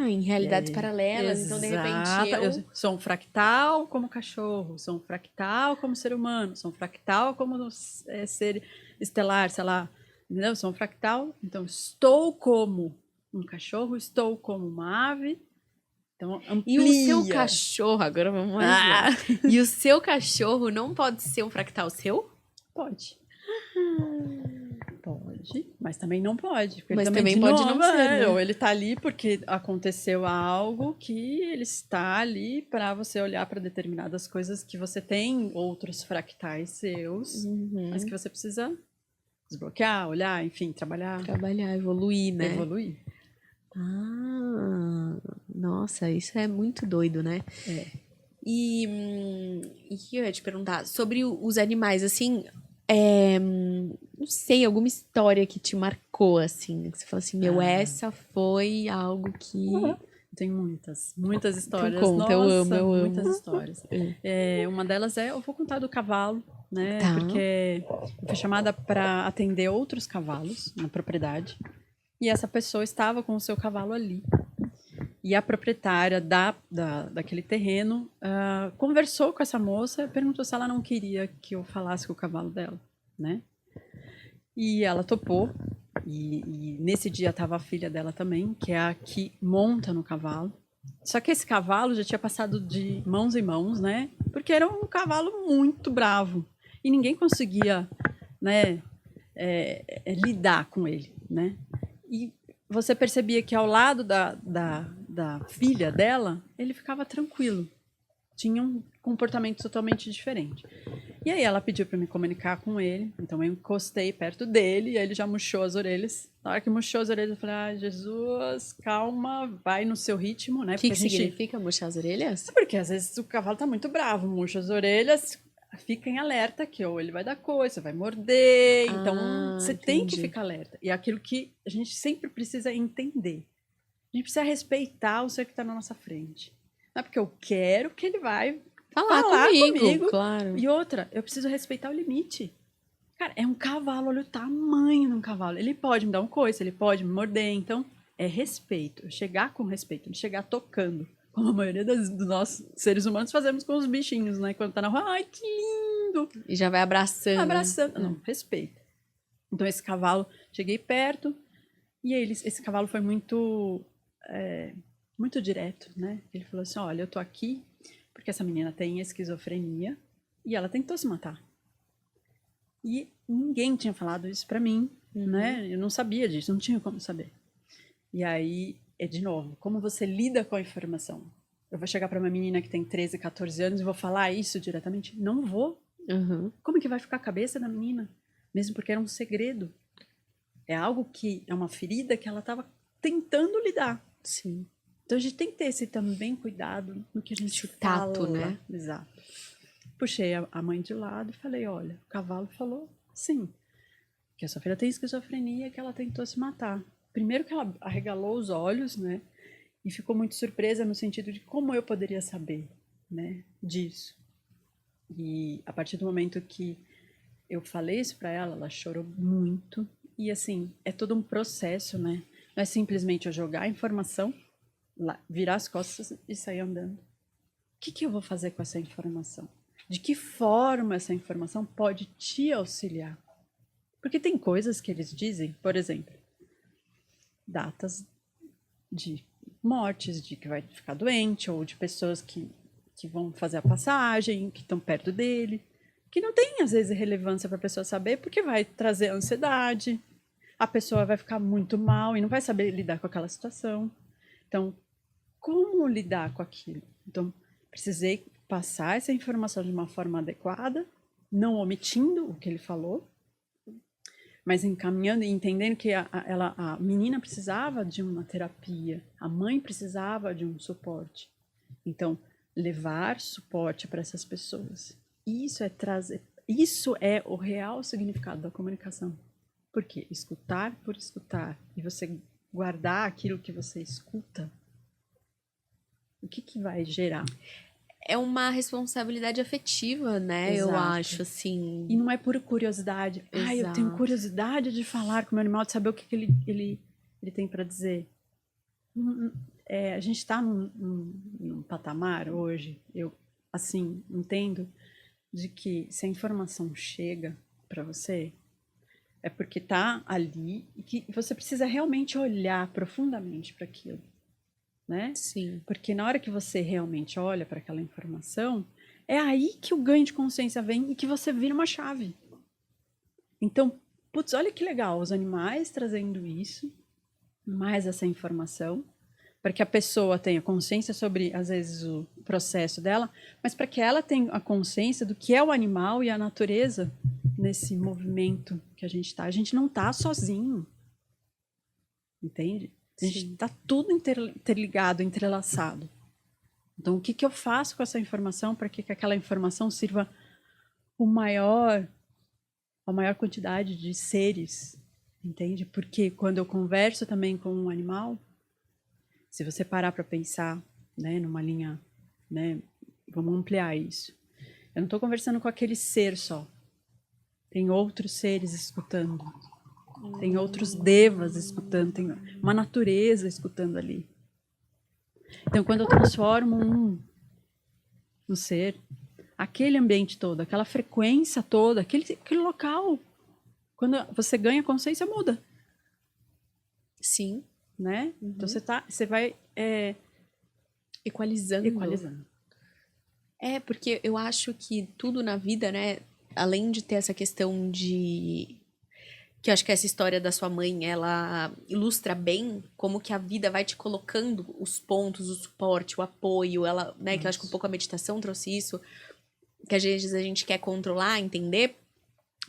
Em realidades paralelas. Então, de repente, Eu sou um fractal como cachorro, sou um fractal como ser humano, sou um fractal como ser estelar, sei lá. Entendeu? Sou um fractal, então estou como um cachorro, estou como uma ave. Então, amplia. E o seu cachorro, agora vamos mais longe. E o seu cachorro não pode ser um fractal seu? Pode. Pode, mas também não pode. Mas ele também pode não ser, né? Ou ele tá ali porque aconteceu algo que ele está ali para você olhar para determinadas coisas que você tem outros fractais seus, mas que você precisa desbloquear, olhar, enfim, trabalhar. Trabalhar, evoluir, né? Evoluir. Nossa, isso é muito doido, né? É. E o que eu ia te perguntar? Sobre os animais, assim, não sei, alguma história que te marcou, assim, que você falou assim, essa foi algo que... Tem muitas histórias. Então conta, Nossa, eu amo. muitas histórias. Uma delas eu vou contar do cavalo, né? Tá. Porque eu fui chamada para atender outros cavalos na propriedade. E essa pessoa estava com o seu cavalo ali. E a proprietária daquele terreno conversou com essa moça e perguntou se ela não queria que eu falasse com o cavalo dela, né? E ela topou. E nesse dia estava a filha dela também, que é a que monta no cavalo. Só que esse cavalo já tinha passado de mãos em mãos, né? Porque era um cavalo muito bravo. E ninguém conseguia, né, lidar com ele, né? E você percebia que ao lado da filha dela, ele ficava tranquilo. Tinha um comportamento totalmente diferente. E aí ela pediu para me comunicar com ele, então eu encostei perto dele e aí ele já murchou as orelhas. Na hora que murchou as orelhas, eu falei, Jesus, calma, vai no seu ritmo, né? O que significa murchar as orelhas? Porque às vezes o cavalo tá muito bravo, murcha as orelhas, fica em alerta que ou ele vai dar coisa, vai morder, então você tem que ficar alerta. E é aquilo que a gente sempre precisa entender. A gente precisa respeitar o ser que está na nossa frente. Não é porque eu quero que ele vai falar comigo. Claro. E outra, eu preciso respeitar o limite. Cara, é um cavalo, olha o tamanho de um cavalo. Ele pode me dar um coice, ele pode me morder. Então, é respeito. Chegar com respeito, não chegar tocando. Como a maioria dos nossos seres humanos fazemos com os bichinhos, né? Quando tá na rua, ai, que lindo! E já vai abraçando. Abraçando. Não, respeito. Então, esse cavalo, cheguei perto. E esse cavalo foi muito direto, né? Ele falou assim, olha, eu tô aqui porque essa menina tem esquizofrenia e ela tentou se matar. E ninguém tinha falado isso pra mim, né? Eu não sabia disso, não tinha como saber. E aí, de novo, como você lida com a informação? Eu vou chegar pra uma menina que tem 13, 14 anos e vou falar isso diretamente? Não vou. Como que vai ficar a cabeça da menina? mesmo porque era um segredo. É algo que é uma ferida que ela estava tentando lidar. Sim. Então a gente tem que ter esse também cuidado no que a gente Esse tato, fala. né? Exato. Puxei a mãe de lado e falei, olha, o cavalo falou sim, que a sua filha tem esquizofrenia, que ela tentou se matar. Primeiro que ela arregalou os olhos, né? E ficou muito surpresa no sentido de como eu poderia saber, né, disso. E a partir do momento que eu falei isso para ela, ela chorou muito. E assim, é todo um processo, né? Não é simplesmente eu jogar a informação, virar as costas e sair andando. O que eu vou fazer com essa informação? De que forma essa informação pode te auxiliar? Porque tem coisas que eles dizem, por exemplo, datas de mortes, de que vai ficar doente, ou de pessoas que vão fazer a passagem, que estão perto dele, que não tem, às vezes, relevância para a pessoa saber, porque vai trazer ansiedade, a pessoa vai ficar muito mal e não vai saber lidar com aquela situação. Então, como lidar com aquilo? Então, precisei passar essa informação de uma forma adequada, não omitindo o que ele falou, mas encaminhando e entendendo que a menina precisava de uma terapia, a mãe precisava de um suporte. Então, levar suporte para essas pessoas. Isso é o real significado da comunicação. Por quê? Escutar por escutar. E você guardar aquilo que você escuta, o que vai gerar? É uma responsabilidade afetiva, né? Exato. Eu acho, assim. E não é por curiosidade. Ah, eu tenho curiosidade de falar com o meu animal, de saber o que ele tem para dizer. A gente está num patamar hoje, eu, assim, entendo, de que se a informação chega para você, é porque está ali e que você precisa realmente olhar profundamente para aquilo, né? Sim. Porque na hora que você realmente olha para aquela informação, é aí que o ganho de consciência vem e que você vira uma chave. Então, putz, olha que legal, os animais trazendo isso, mais essa informação, para que a pessoa tenha consciência sobre, às vezes, o processo dela, mas para que ela tenha a consciência do que é o animal e a natureza nesse movimento que a gente está. A gente não está sozinho, entende? A gente está tudo interligado, entrelaçado. Então, o que eu faço com essa informação para que aquela informação sirva a maior quantidade de seres, entende? Porque quando eu converso também com um animal, se você parar para pensar, né, numa linha, né, vamos ampliar isso. Eu não estou conversando com aquele ser só. Tem outros seres escutando. Tem outros devas escutando. Tem uma natureza escutando ali. Então, quando eu transformo um ser, aquele ambiente todo, aquela frequência toda, aquele local, quando você ganha consciência, muda. Sim. Né? Uhum. Então, você vai equalizando. Porque eu acho que tudo na vida, né, além de ter essa questão de... que eu acho que essa história da sua mãe, ela ilustra bem como que a vida vai te colocando os pontos, o suporte, o apoio, ela, né, que eu acho que um pouco a meditação trouxe isso, que às vezes a gente quer controlar, entender,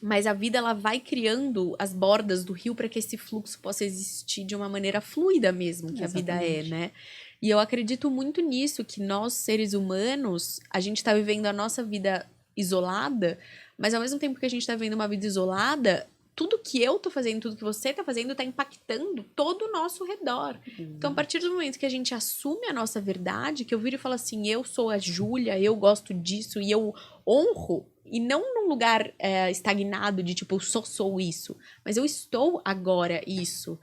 mas a vida, ela vai criando as bordas do rio para que esse fluxo possa existir de uma maneira fluida mesmo, que exatamente. A vida é, né? E eu acredito muito nisso, que nós, seres humanos, a gente tá vivendo a nossa vida isolada, mas ao mesmo tempo que a gente tá vivendo uma vida isolada, tudo que eu tô fazendo, tudo que você tá fazendo, tá impactando todo o nosso redor. Então, a partir do momento que a gente assume a nossa verdade, que eu viro e falo assim, eu sou a Júlia, eu gosto disso, e eu honro, e não num lugar estagnado de tipo, eu só sou isso, mas eu estou agora isso.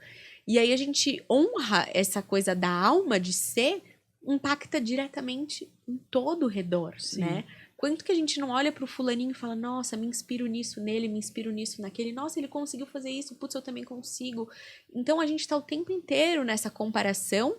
E aí a gente honra essa coisa da alma de ser, impacta diretamente em todo o redor, sim, né? Quanto que a gente não olha pro fulaninho e fala, nossa, me inspiro nisso nele, me inspiro nisso naquele, nossa, ele conseguiu fazer isso, putz, eu também consigo. Então a gente tá o tempo inteiro nessa comparação,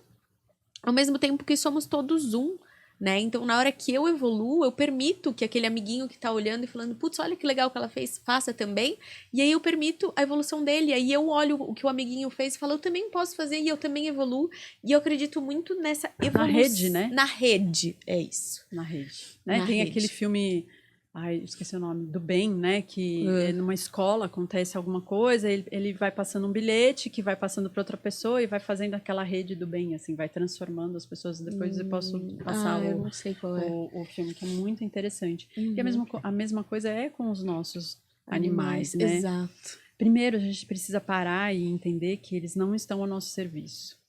ao mesmo tempo que somos todos um, né? Então, na hora que eu evoluo, eu permito que aquele amiguinho que tá olhando e falando, putz, olha que legal que ela fez, faça também. E aí eu permito a evolução dele. Aí eu olho o que o amiguinho fez e falo, eu também posso fazer e eu também evoluo. E eu acredito muito nessa evolução. Na rede, né? Na rede, é isso. Na rede. Né? Tem aquele filme Ai, esqueci o nome, do bem, né? Que numa escola acontece alguma coisa, ele vai passando um bilhete que vai passando para outra pessoa e vai fazendo aquela rede do bem, assim, vai transformando as pessoas. Depois eu posso passar eu não sei qual é. o filme, que é muito interessante. E a mesma coisa é com os nossos animais, né? Exato. Primeiro, a gente precisa parar e entender que eles não estão ao nosso serviço.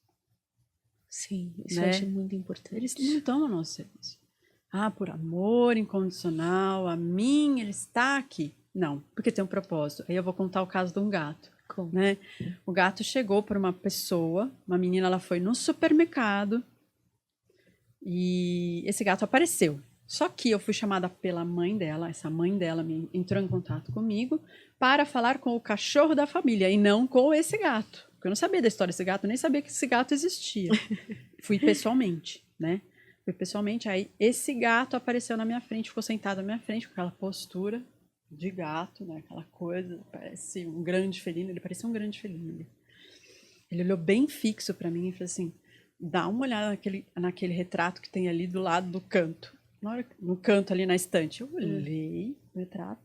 Sim, isso né? eu acho muito importante. Eles não estão ao nosso serviço. Ah, por amor incondicional a mim, ele está aqui. Não, porque tem um propósito. Aí eu vou contar o caso de um gato. Como? Né? O gato chegou por uma pessoa, uma menina, ela foi no supermercado e esse gato apareceu. Só que eu fui chamada pela mãe dela, essa mãe dela entrou em contato comigo para falar com o cachorro da família e não com esse gato. Porque eu não sabia da história desse gato, nem sabia que esse gato existia. Fui pessoalmente, né? Fui pessoalmente, aí esse gato apareceu na minha frente, ficou sentado na minha frente com aquela postura de gato, né? Aquela coisa, parece um grande felino, ele parecia um grande felino. Ele olhou bem fixo para mim e falou assim, dá uma olhada naquele retrato que tem ali do lado do canto. No canto ali na estante. Eu olhei o retrato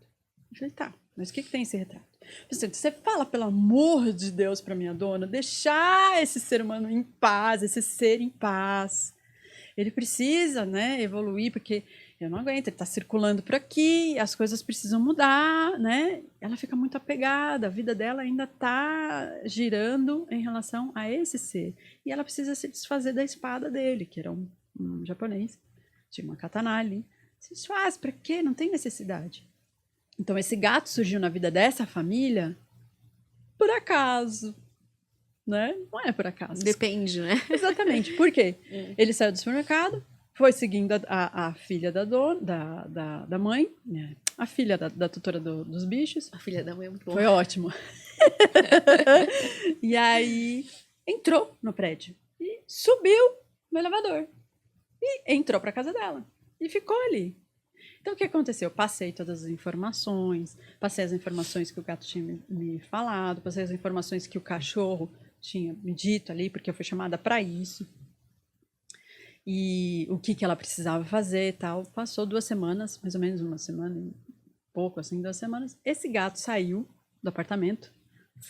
e falei, tá, mas o que tem esse retrato? Você fala, pelo amor de Deus, para minha dona, deixar esse ser humano em paz, esse ser em paz. Ele precisa, né, evoluir, porque eu não aguento, ele está circulando por aqui, as coisas precisam mudar, né? Ela fica muito apegada, a vida dela ainda está girando em relação a esse ser. E ela precisa se desfazer da espada dele, que era um japonês, tinha uma katana ali. Se desfaz, para quê? Não tem necessidade. Então esse gato surgiu na vida dessa família por acaso. Né? Não é por acaso. Depende, né? Exatamente. Por quê? Ele saiu do supermercado, foi seguindo a filha da dona, da mãe, né? A filha da tutora dos bichos. A filha da mãe é muito boa. Foi ótimo. E aí entrou no prédio e subiu no elevador. E entrou para casa dela. E ficou ali. Então, o que aconteceu? Passei todas as informações, passei as informações que o gato tinha me falado, passei as informações que o cachorro tinha me dito ali, porque eu fui chamada para isso. E o que ela precisava fazer e tal. Passou 2 semanas, mais ou menos uma semana, pouco assim, 2 semanas. Esse gato saiu do apartamento,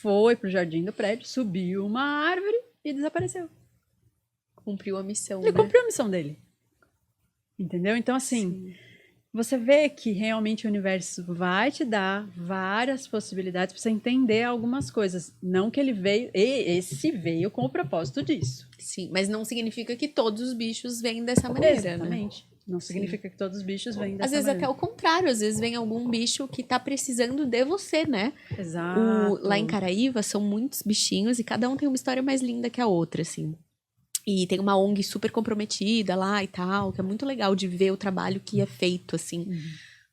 foi pro jardim do prédio, subiu uma árvore e desapareceu. Cumpriu a missão, Ele cumpriu a missão dele. Entendeu? Então, assim... Sim. Você vê que realmente o universo vai te dar várias possibilidades para você entender algumas coisas. Não que ele veio... Esse veio com o propósito disso. Sim, mas não significa que todos os bichos vêm dessa maneira, exatamente. Né? Não significa que todos os bichos vêm dessa maneira. Às vezes até o contrário. Às vezes vem algum bicho que tá precisando de você, né? Exato. Lá em Caraíva são muitos bichinhos e cada um tem uma história mais linda que a outra, assim. E tem uma ONG super comprometida lá e tal, que é muito legal de ver o trabalho que é feito, assim,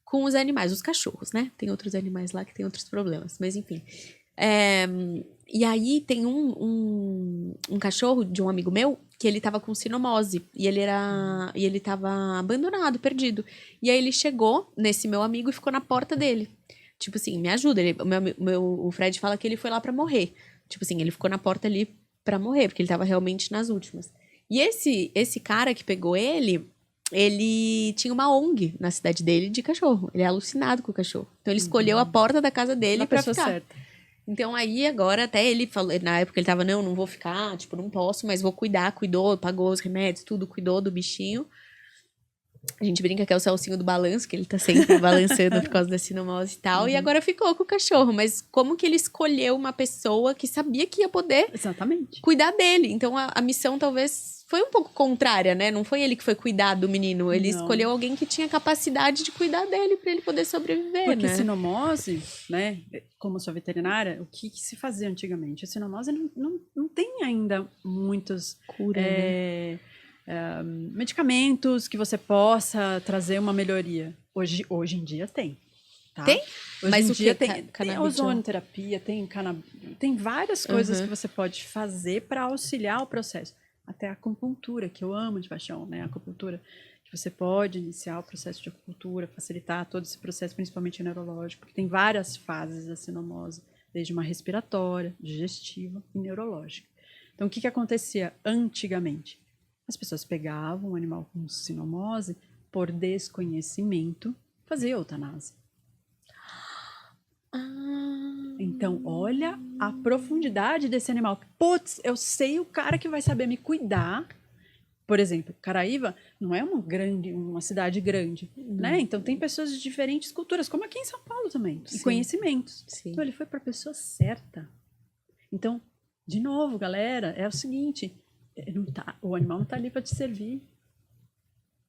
com os animais, os cachorros, né? Tem outros animais lá que tem outros problemas, mas enfim. E aí tem um cachorro de um amigo meu que ele tava com sinomose e ele tava abandonado, perdido. E aí ele chegou nesse meu amigo e ficou na porta dele. Tipo assim, me ajuda. O Fred fala que ele foi lá pra morrer. Tipo assim, ele ficou na porta ali pra morrer, porque ele tava realmente nas últimas. E esse cara que pegou ele tinha uma ONG na cidade dele de cachorro. Ele é alucinado com o cachorro. Então ele escolheu a porta da casa dele pra ficar. Certa. Então aí agora até ele falou, na época ele tava, não vou ficar, tipo, não posso, mas vou cuidar, cuidou, pagou os remédios, tudo, cuidou do bichinho. A gente brinca que é o Celcinho do balanço, que ele tá sempre balançando por causa da sinomose e tal. E agora ficou com o cachorro. Mas como que ele escolheu uma pessoa que sabia que ia poder cuidar dele? Então a missão talvez foi um pouco contrária, né? Não foi ele que foi cuidar do menino. Ele escolheu alguém que tinha capacidade de cuidar dele pra ele poder sobreviver, porque né? sinomose, né? Como sou veterinária, o que se fazia antigamente? A sinomose não tem ainda muitos... Cura, né? Medicamentos que você possa trazer uma melhoria. Hoje em dia tem. Tá? Tem? Hoje mas em o dia que? tem ozonoterapia, tem várias coisas que você pode fazer para auxiliar o processo. Até a acupuntura, que eu amo de paixão, né? A acupuntura, que você pode iniciar o processo de acupuntura, facilitar todo esse processo, principalmente neurológico, porque tem várias fases da sinomose, desde uma respiratória, digestiva e neurológica. Então, o que acontecia antigamente? As pessoas pegavam o animal com sinomose por desconhecimento fazer eutanásia. Ah, Então, olha a profundidade desse animal. Putz, eu sei o cara que vai saber me cuidar. Por exemplo, Caraíva não é uma cidade grande, né? Então tem pessoas de diferentes culturas, como aqui em São Paulo também, e Sim. conhecimentos. sim. Então ele foi para a pessoa certa. Então, de novo, galera, é o seguinte, o animal não está ali para te servir.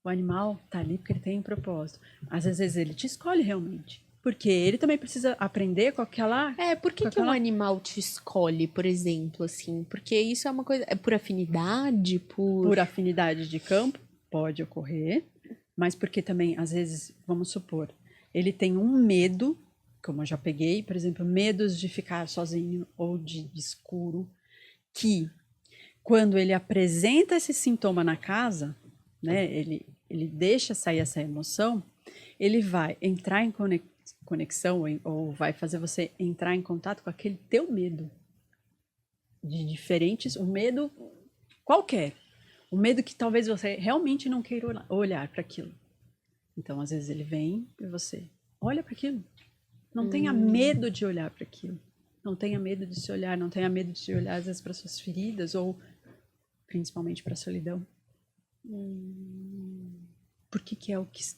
O animal está ali porque ele tem um propósito. Às vezes ele te escolhe realmente. Porque ele também precisa aprender com aquela... Por que um animal te escolhe, por exemplo, assim? Porque isso é uma coisa... É por afinidade? Por afinidade de campo, pode ocorrer. Mas porque também, às vezes, vamos supor, ele tem um medo, como eu já peguei, por exemplo, medos de ficar sozinho ou de escuro, que quando ele apresenta esse sintoma na casa, né, ele deixa sair essa emoção, ele vai entrar em conexão ou vai fazer você entrar em contato com aquele teu medo de diferentes, um medo qualquer, um medo que talvez você realmente não queira olhar para aquilo. Então, às vezes ele vem e você olha para aquilo. Não tenha medo de olhar para aquilo. Não tenha medo de se olhar, não tenha medo de se olhar às vezes para suas feridas ou principalmente para a solidão. Porque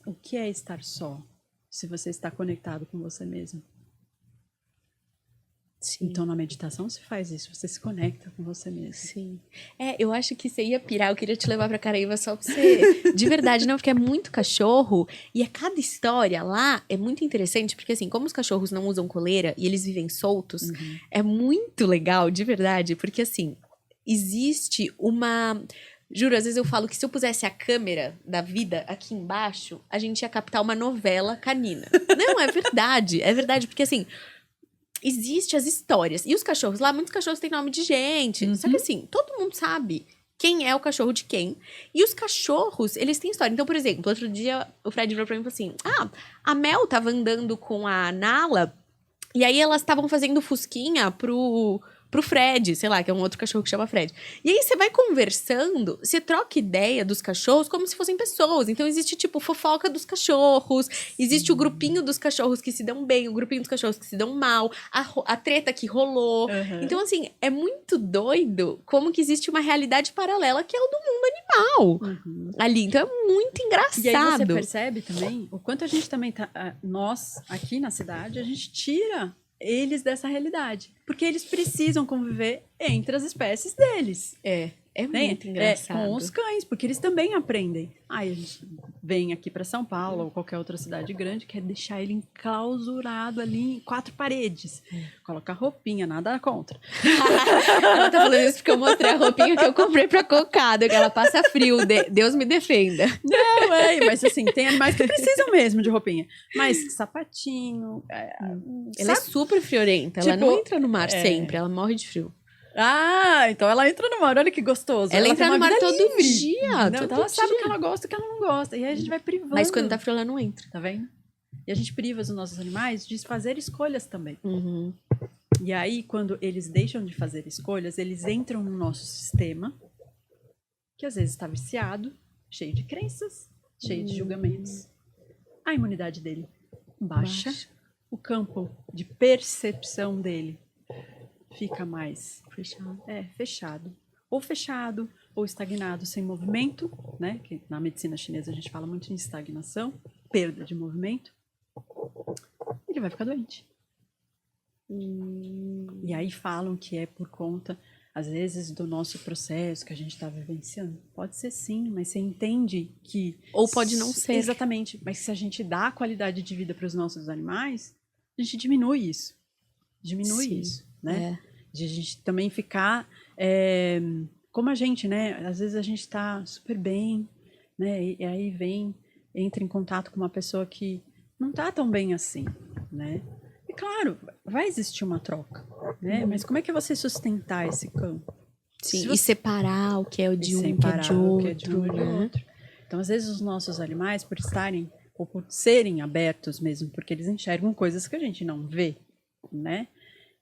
o que é estar só? Se você está conectado com você mesmo. Sim. Então, na meditação se faz isso, você se conecta com você mesmo. Sim. Eu acho que você ia pirar, eu queria te levar pra Caraíva só pra você... De verdade, não, porque é muito cachorro, e cada história lá é muito interessante, porque assim, como os cachorros não usam coleira e eles vivem soltos, é muito legal, de verdade, porque assim, existe uma... Juro, às vezes eu falo que se eu pusesse a câmera da vida aqui embaixo, a gente ia captar uma novela canina. Não, é verdade, porque assim... Existe as histórias. E os cachorros lá, muitos cachorros têm nome de gente. Só que assim, todo mundo sabe quem é o cachorro de quem. E os cachorros, eles têm história. Então, por exemplo, outro dia o Fred virou pra mim e falou assim: a Mel tava andando com a Nala e aí elas estavam fazendo fusquinha pro Fred, sei lá, que é um outro cachorro que chama Fred. E aí você vai conversando, você troca ideia dos cachorros como se fossem pessoas. Então existe, tipo, fofoca dos cachorros, existe o grupinho dos cachorros que se dão bem, o grupinho dos cachorros que se dão mal, a treta que rolou. Então, assim, é muito doido como que existe uma realidade paralela que é o do mundo animal ali. Então é muito engraçado. E aí você percebe também o quanto a gente também tá... Nós, aqui na cidade, a gente tira eles dessa realidade. Porque eles precisam conviver entre as espécies deles. É muito engraçado. Com os cães, porque eles também aprendem. Aí a gente vem aqui para São Paulo ou qualquer outra cidade grande, quer deixar ele enclausurado ali em 4 paredes. Coloca roupinha, nada contra. Ela tá falando isso porque eu mostrei a roupinha que eu comprei pra cocada, que ela passa frio. Deus me defenda. Não, mas assim, tem animais que precisam mesmo de roupinha. Mas sapatinho... Ela é super friorenta, ela não entra no mar sempre, ela morre de frio. Então ela entra no mar, olha que gostoso. Ela entra no mar todo livre. dia. Não, então ela sabe o que ela gosta e o que ela não gosta. E aí a gente vai privando. Mas quando tá frio, ela não entra. Tá vendo? E a gente priva os nossos animais de fazer escolhas também. E aí, quando eles deixam de fazer escolhas, eles entram no nosso sistema, que às vezes está viciado, cheio de crenças, cheio de julgamentos. A imunidade dele baixa. O campo de percepção dele fica mais fechado. Ou fechado, ou estagnado, sem movimento, né? Que na medicina chinesa a gente fala muito em estagnação, perda de movimento. Ele vai ficar doente. E aí falam que é por conta, às vezes, do nosso processo que a gente está vivenciando. Pode ser sim, mas você entende que... Ou pode não ser. Exatamente. Mas se a gente dá qualidade de vida para os nossos animais, a gente diminui isso. Né? De a gente também ficar como a gente, né? Às vezes a gente está super bem, né? E aí entra em contato com uma pessoa que não está tão bem assim, né? E claro, vai existir uma troca, né? Mas como é que é você sustentar esse campo? Sim, e separar o que é de um, o que é de outro. Então, às vezes os nossos animais, por estarem ou por serem abertos mesmo, porque eles enxergam coisas que a gente não vê, né?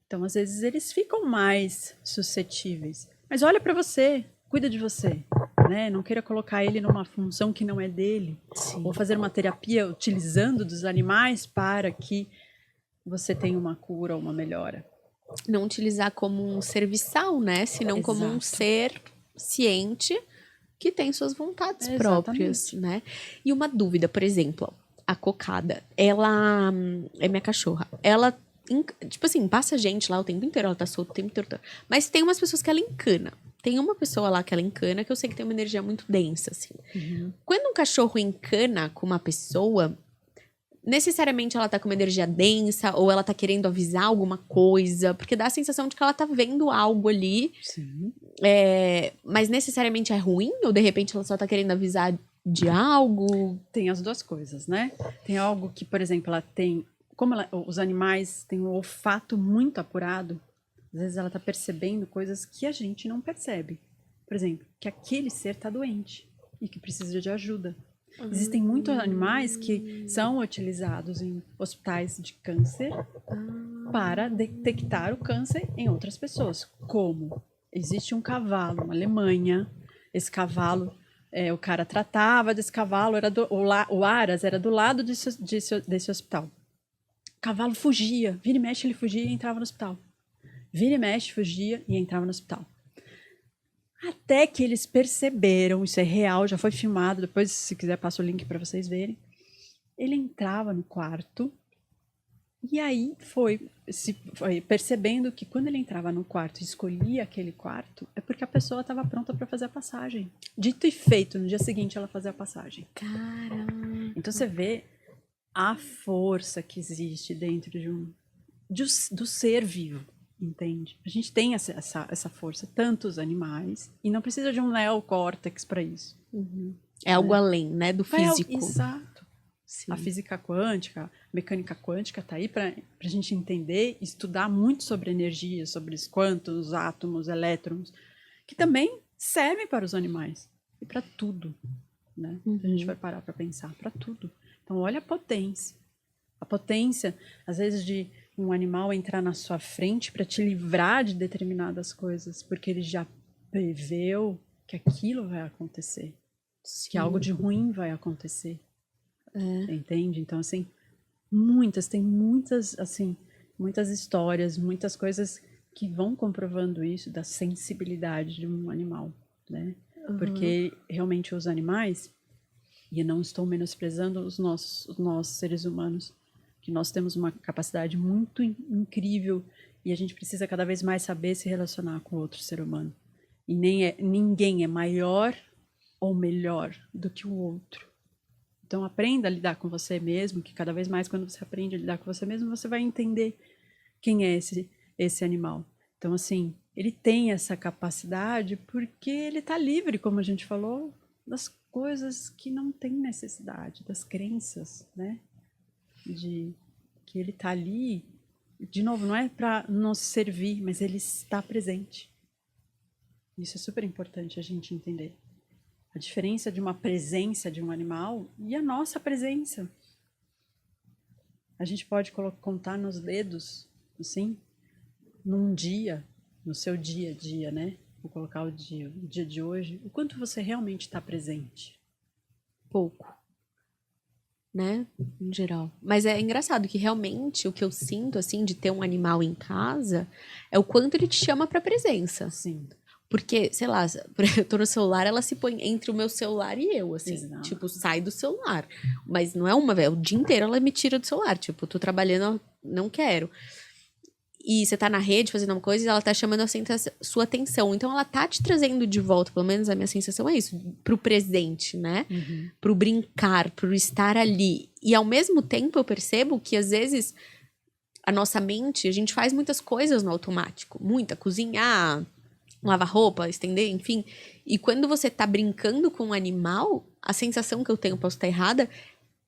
Então, às vezes, eles ficam mais suscetíveis. Mas olha para você, cuida de você. né? Não queira colocar ele numa função que não é dele. Sim. Ou fazer uma terapia utilizando dos animais para que você tenha uma cura ou uma melhora. Não utilizar como um serviçal, né? Senão como um Exato. ser ciente que tem suas vontades próprias, Exatamente. né? E uma dúvida, por exemplo, a cocada, ela é minha cachorra. Ela, tipo assim, passa gente lá o tempo inteiro, ela tá solta o tempo inteiro. Mas tem umas pessoas que ela encana. Tem uma pessoa lá que ela encana que eu sei que tem uma energia muito densa, assim. Quando um cachorro encana com uma pessoa, necessariamente ela tá com uma energia densa ou ela tá querendo avisar alguma coisa, porque dá a sensação de que ela tá vendo algo ali, Sim. mas necessariamente é ruim ou de repente ela só tá querendo avisar de algo? Tem as duas coisas, né? Tem algo que, por exemplo, ela tem... Como os animais têm um olfato muito apurado, às vezes ela tá percebendo coisas que a gente não percebe. Por exemplo, que aquele ser tá doente e que precisa de ajuda. Existem muitos animais que são utilizados em hospitais de câncer para detectar o câncer em outras pessoas. Como? Existe um cavalo na Alemanha, esse cavalo, o cara tratava desse cavalo, o Aras era do lado desse hospital. O cavalo fugia, vira e mexe ele fugia e entrava no hospital. Vira e mexe, fugia e entrava no hospital. Até que eles perceberam, isso é real, já foi filmado, depois se quiser passo o link para vocês verem. Ele entrava no quarto e aí foi percebendo que quando ele entrava no quarto e escolhia aquele quarto, é porque a pessoa estava pronta para fazer a passagem. Dito e feito, no dia seguinte ela fazia a passagem. Caramba. Então você vê a força que existe dentro do ser vivo. Entende? A gente tem essa força, tantos animais, e não precisa de um neocórtex para isso. É algo além, né, do físico. Exato. Sim. A física quântica, a mecânica quântica está aí para a gente entender, estudar muito sobre energia, sobre os quântos, átomos, elétrons, que também servem para os animais e para tudo, né? A gente vai parar para pensar, para tudo. Então, olha a potência. A potência, às vezes, de um animal entrar na sua frente para te livrar de determinadas coisas, porque ele já preveu que aquilo vai acontecer, que algo de ruim vai acontecer. Entende? Então, assim, tem muitas, assim, muitas histórias, muitas coisas que vão comprovando isso, da sensibilidade de um animal, né? Porque realmente os animais, e eu não estou menosprezando os nossos seres humanos, que nós temos uma capacidade muito incrível e a gente precisa cada vez mais saber se relacionar com outro ser humano. E ninguém é maior ou melhor do que o outro. Então aprenda a lidar com você mesmo, que cada vez mais quando você aprende a lidar com você mesmo, você vai entender quem é esse animal. Então, assim, ele tem essa capacidade porque ele está livre, como a gente falou, das coisas que não tem necessidade, das crenças, né? De que ele está ali, de novo, não é para nos servir, mas ele está presente. Isso é super importante a gente entender. A diferença de uma presença de um animal e a nossa presença. A gente pode contar nos dedos, assim, num dia, no seu dia a dia, né? Vou colocar o dia de hoje, o quanto você realmente está presente. Pouco, né, em geral. Mas é engraçado que realmente o que eu sinto, assim, de ter um animal em casa é o quanto ele te chama pra presença. Sim. Porque, sei lá, eu tô no celular, ela se põe entre o meu celular e eu, assim. Exato. Tipo, sai do celular. Mas não é uma, velho. O dia inteiro ela me tira do celular. Tipo, tô trabalhando, não quero. E você tá na rede fazendo uma coisa e ela tá chamando a sua atenção. Então ela tá te trazendo de volta, pelo menos a minha sensação é isso, pro presente, né? Pro brincar, pro estar ali. E ao mesmo tempo eu percebo que às vezes a nossa mente, a gente faz muitas coisas no automático. Cozinhar, lavar roupa, estender, enfim. E quando você tá brincando com um animal, a sensação que eu tenho, posso estar errada,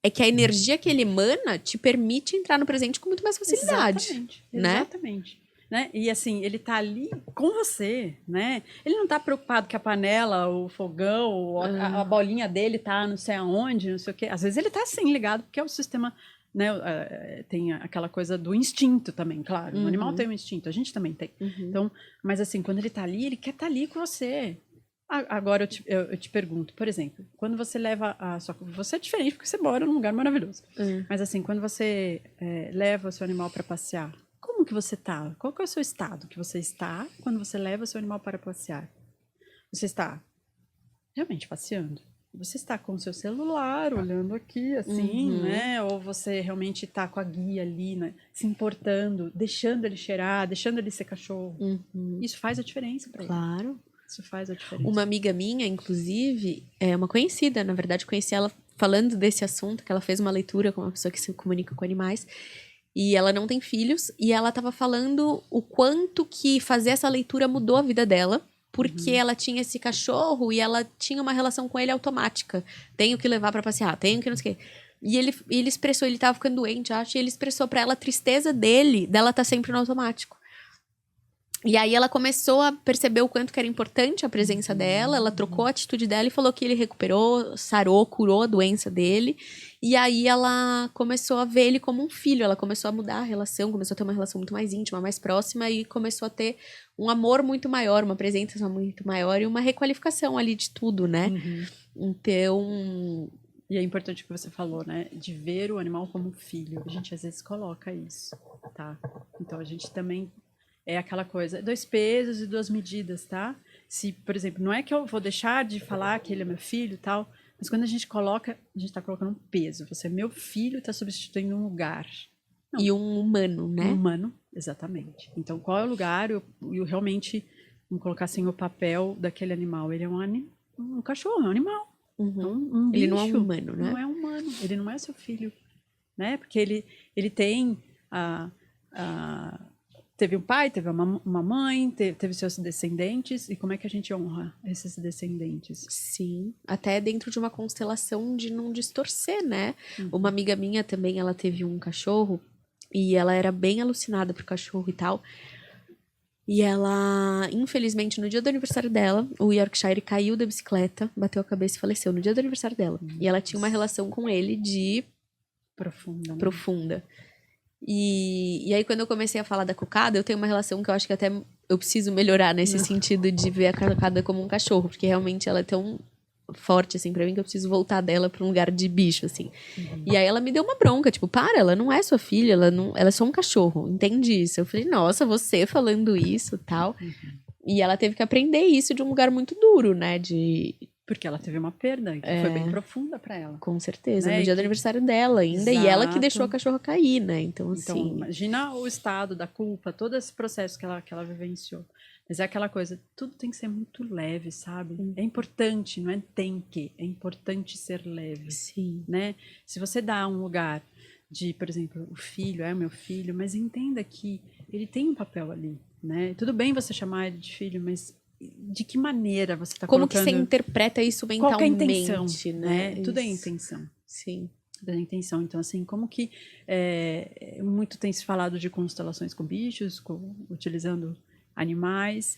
é que a energia que ele emana te permite entrar no presente com muito mais facilidade. Exatamente. Né? Exatamente. Né? E assim, ele tá ali com você, né? Ele não tá preocupado que a panela, o fogão, a bolinha dele tá não sei aonde, não sei o quê. Às vezes ele tá assim ligado, porque é o sistema, né? Tem aquela coisa do instinto também, claro. O animal tem um instinto, a gente também tem. Então, mas assim, quando ele tá ali, ele quer estar ali com você. Agora eu te pergunto, por exemplo, quando você leva a sua... Você é diferente porque você mora num lugar maravilhoso. Mas assim, quando você leva o seu animal para passear, como que você tá? Qual que é o seu estado que você está quando você leva o seu animal para passear? Você está realmente passeando? Você está com o seu celular, olhando aqui, assim, né? Ou você realmente está com a guia ali, né? Se importando, deixando ele cheirar, deixando ele ser cachorro. Isso faz a diferença para ele. Claro. Isso faz a diferença. Uma amiga minha, inclusive, é uma conhecida, na verdade, conheci ela falando desse assunto, que ela fez uma leitura com uma pessoa que se comunica com animais, e ela não tem filhos, e ela estava falando o quanto que fazer essa leitura mudou a vida dela, porque ela tinha esse cachorro e ela tinha uma relação com ele automática. Tenho que levar pra passear, tenho que não sei o quê. E ele expressou, ele tava ficando doente, acho, e ele expressou pra ela a tristeza dela tá sempre no automático. E aí ela começou a perceber o quanto que era importante a presença dela, ela trocou a atitude dela e falou que ele recuperou, sarou, curou a doença dele. E aí ela começou a ver ele como um filho, ela começou a mudar a relação, começou a ter uma relação muito mais íntima, mais próxima e começou a ter um amor muito maior, uma presença muito maior e uma requalificação ali de tudo, né? Então... E é importante o que você falou, né? De ver o animal como filho. A gente às vezes coloca isso, tá? Então a gente também... É aquela coisa, 2 pesos e 2 medidas, tá? Se, por exemplo, não é que eu vou deixar de falar que ele é meu filho e tal, mas quando a gente coloca, a gente tá colocando um peso. Você é meu filho, tá substituindo um lugar. Não. E um humano, né? Um humano, exatamente. Então, qual é o lugar? Eu realmente, vamos colocar assim, o papel daquele animal. Ele é um cachorro, é um animal. Um bicho. Ele não é um humano, né? Não é humano, ele não é seu filho, né? Porque ele tem teve um pai, teve uma mãe, teve seus descendentes. E como é que a gente honra esses descendentes? Sim, até dentro de uma constelação de não distorcer, né? Uma amiga minha também, ela teve um cachorro e ela era bem alucinada pro cachorro e tal. E ela, infelizmente, no dia do aniversário dela, o Yorkshire caiu da bicicleta, bateu a cabeça e faleceu no dia do aniversário dela. E ela tinha uma relação com ele de... Profunda. E aí, quando eu comecei a falar da cocada, eu tenho uma relação que eu acho que até eu preciso melhorar nesse sentido de ver a cocada como um cachorro, porque realmente ela é tão forte, assim, pra mim, que eu preciso voltar dela pra um lugar de bicho, assim. E aí ela me deu uma bronca, tipo, ela não é sua filha, ela é só um cachorro, entende isso? Eu falei, nossa, você falando isso, tal. E ela teve que aprender isso de um lugar muito duro, né, Porque ela teve uma perda que foi bem profunda pra ela. Com certeza, né? no dia do aniversário dela ainda. Exato. E ela que deixou a cachorra cair, né? Então, assim... imagina o estado da culpa, todo esse processo que ela vivenciou. Mas é aquela coisa, tudo tem que ser muito leve, sabe? É importante, não é tem que. É importante ser leve. Sim. Né? Se você dá um lugar de, por exemplo, o filho é o meu filho, mas entenda que ele tem um papel ali, né? Tudo bem você chamar ele de filho, mas... de que maneira você está colocando... Como que você interpreta isso mentalmente, qual que é a intenção, né? Tudo é intenção. Sim. Tudo é intenção. Então, assim, como que... muito tem se falado de constelações com bichos, utilizando animais.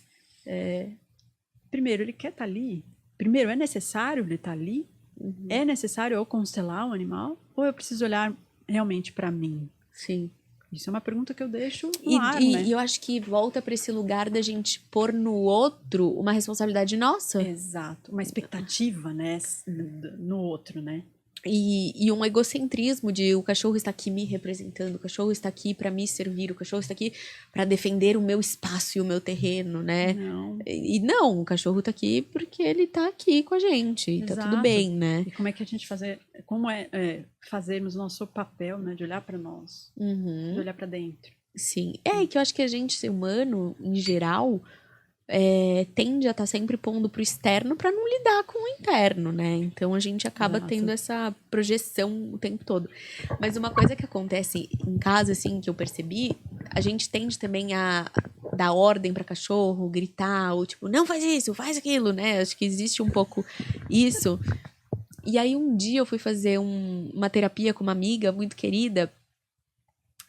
Primeiro, ele quer estar ali? Primeiro, é necessário ele estar ali? É necessário eu constelar um animal? Ou eu preciso olhar realmente para mim? Sim. Isso é uma pergunta que eu deixo no ar, né? E eu acho que volta para esse lugar da gente pôr no outro uma responsabilidade nossa. Exato. Uma expectativa, né? No outro, né? E um egocentrismo de o cachorro está aqui me representando, o cachorro está aqui para me servir, o cachorro está aqui para defender o meu espaço e o meu terreno, né? Não. E não, o cachorro está aqui porque ele está aqui com a gente, e tá tudo bem, né? E como é que a gente fazermos nosso papel, né? De olhar para nós, de olhar para dentro. Sim, que eu acho que a gente, ser humano, em geral... tende a estar sempre pondo pro externo para não lidar com o interno, né? Então a gente acaba tendo essa projeção o tempo todo. Mas uma coisa que acontece em casa, assim, que eu percebi, a gente tende também a dar ordem para cachorro, gritar, ou tipo, não faz isso, faz aquilo, né? Acho que existe um pouco isso. E aí um dia eu fui fazer uma terapia com uma amiga muito querida.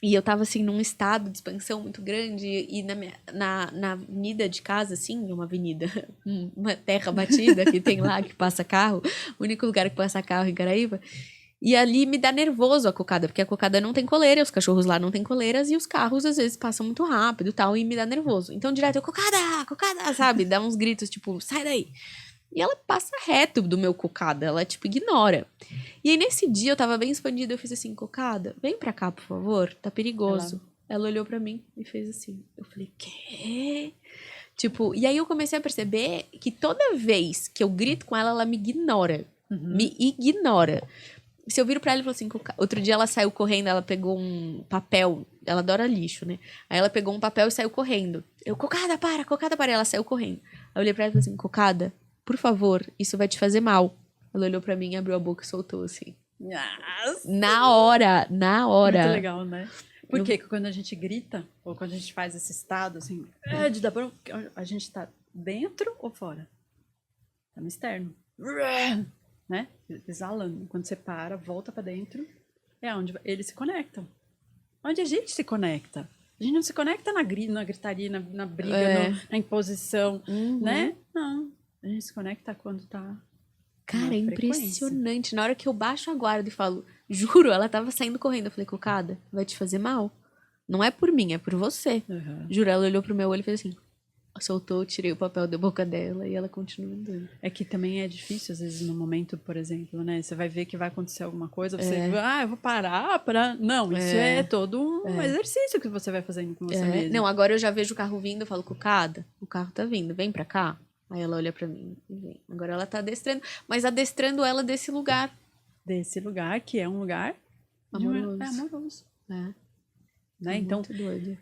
E eu tava, assim, num estado de expansão muito grande. E na avenida de casa, assim, uma avenida, uma terra batida que tem lá, que passa carro. O único lugar que passa carro em Caraíba. E ali me dá nervoso a cocada, porque a cocada não tem coleira, os cachorros lá não tem coleiras. E os carros, às vezes, passam muito rápido e tal, e me dá nervoso. Então, direto, eu, cocada, sabe? Dá uns gritos, tipo, sai daí. E ela passa reto do meu cocada, ela, tipo, ignora. E aí, nesse dia, eu tava bem expandida, eu fiz assim, cocada, vem pra cá, por favor, tá perigoso. Ela olhou pra mim e fez assim. Eu falei, quê? Tipo, e aí eu comecei a perceber que toda vez que eu grito com ela, ela me ignora. Me ignora. Se eu viro pra ela e falo assim, outro dia ela saiu correndo, ela pegou um papel, ela adora lixo, né? Aí ela pegou um papel e saiu correndo. Eu, cocada, para. Ela saiu correndo. Aí eu olhei pra ela e falei assim, cocada, por favor, isso vai te fazer mal. Ela olhou pra mim, abriu a boca e soltou assim. Nossa. Na hora. Muito legal, né? Porque quando a gente grita, ou quando a gente faz esse estado, assim, de dar bronca, a gente tá dentro ou fora? Tá no externo. Né? Exalando. Quando você para, volta pra dentro, é onde eles se conectam. Onde a gente se conecta. A gente não se conecta na gritaria, na briga, na imposição, né? Não. A gente se conecta quando tá. Cara, é impressionante. Na hora que eu baixo a guarda e falo, juro, ela tava saindo correndo. Eu falei, cocada, vai te fazer mal. Não é por mim, é por você. Juro, ela olhou pro meu olho e fez assim. Soltou, tirei o papel da boca dela e ela continua andando. É que também é difícil, às vezes, no momento, por exemplo, né? Você vai ver que vai acontecer alguma coisa, você, eu vou parar para... Não, isso é todo um exercício que você vai fazendo com você mesmo. Não, agora eu já vejo o carro vindo, eu falo, cocada, o carro tá vindo, vem pra cá. Aí ela olha pra mim e vem. Agora ela tá adestrando, mas adestrando ela desse lugar. Desse lugar, que é um lugar amoroso. Amoroso. Né? Então, muito doido.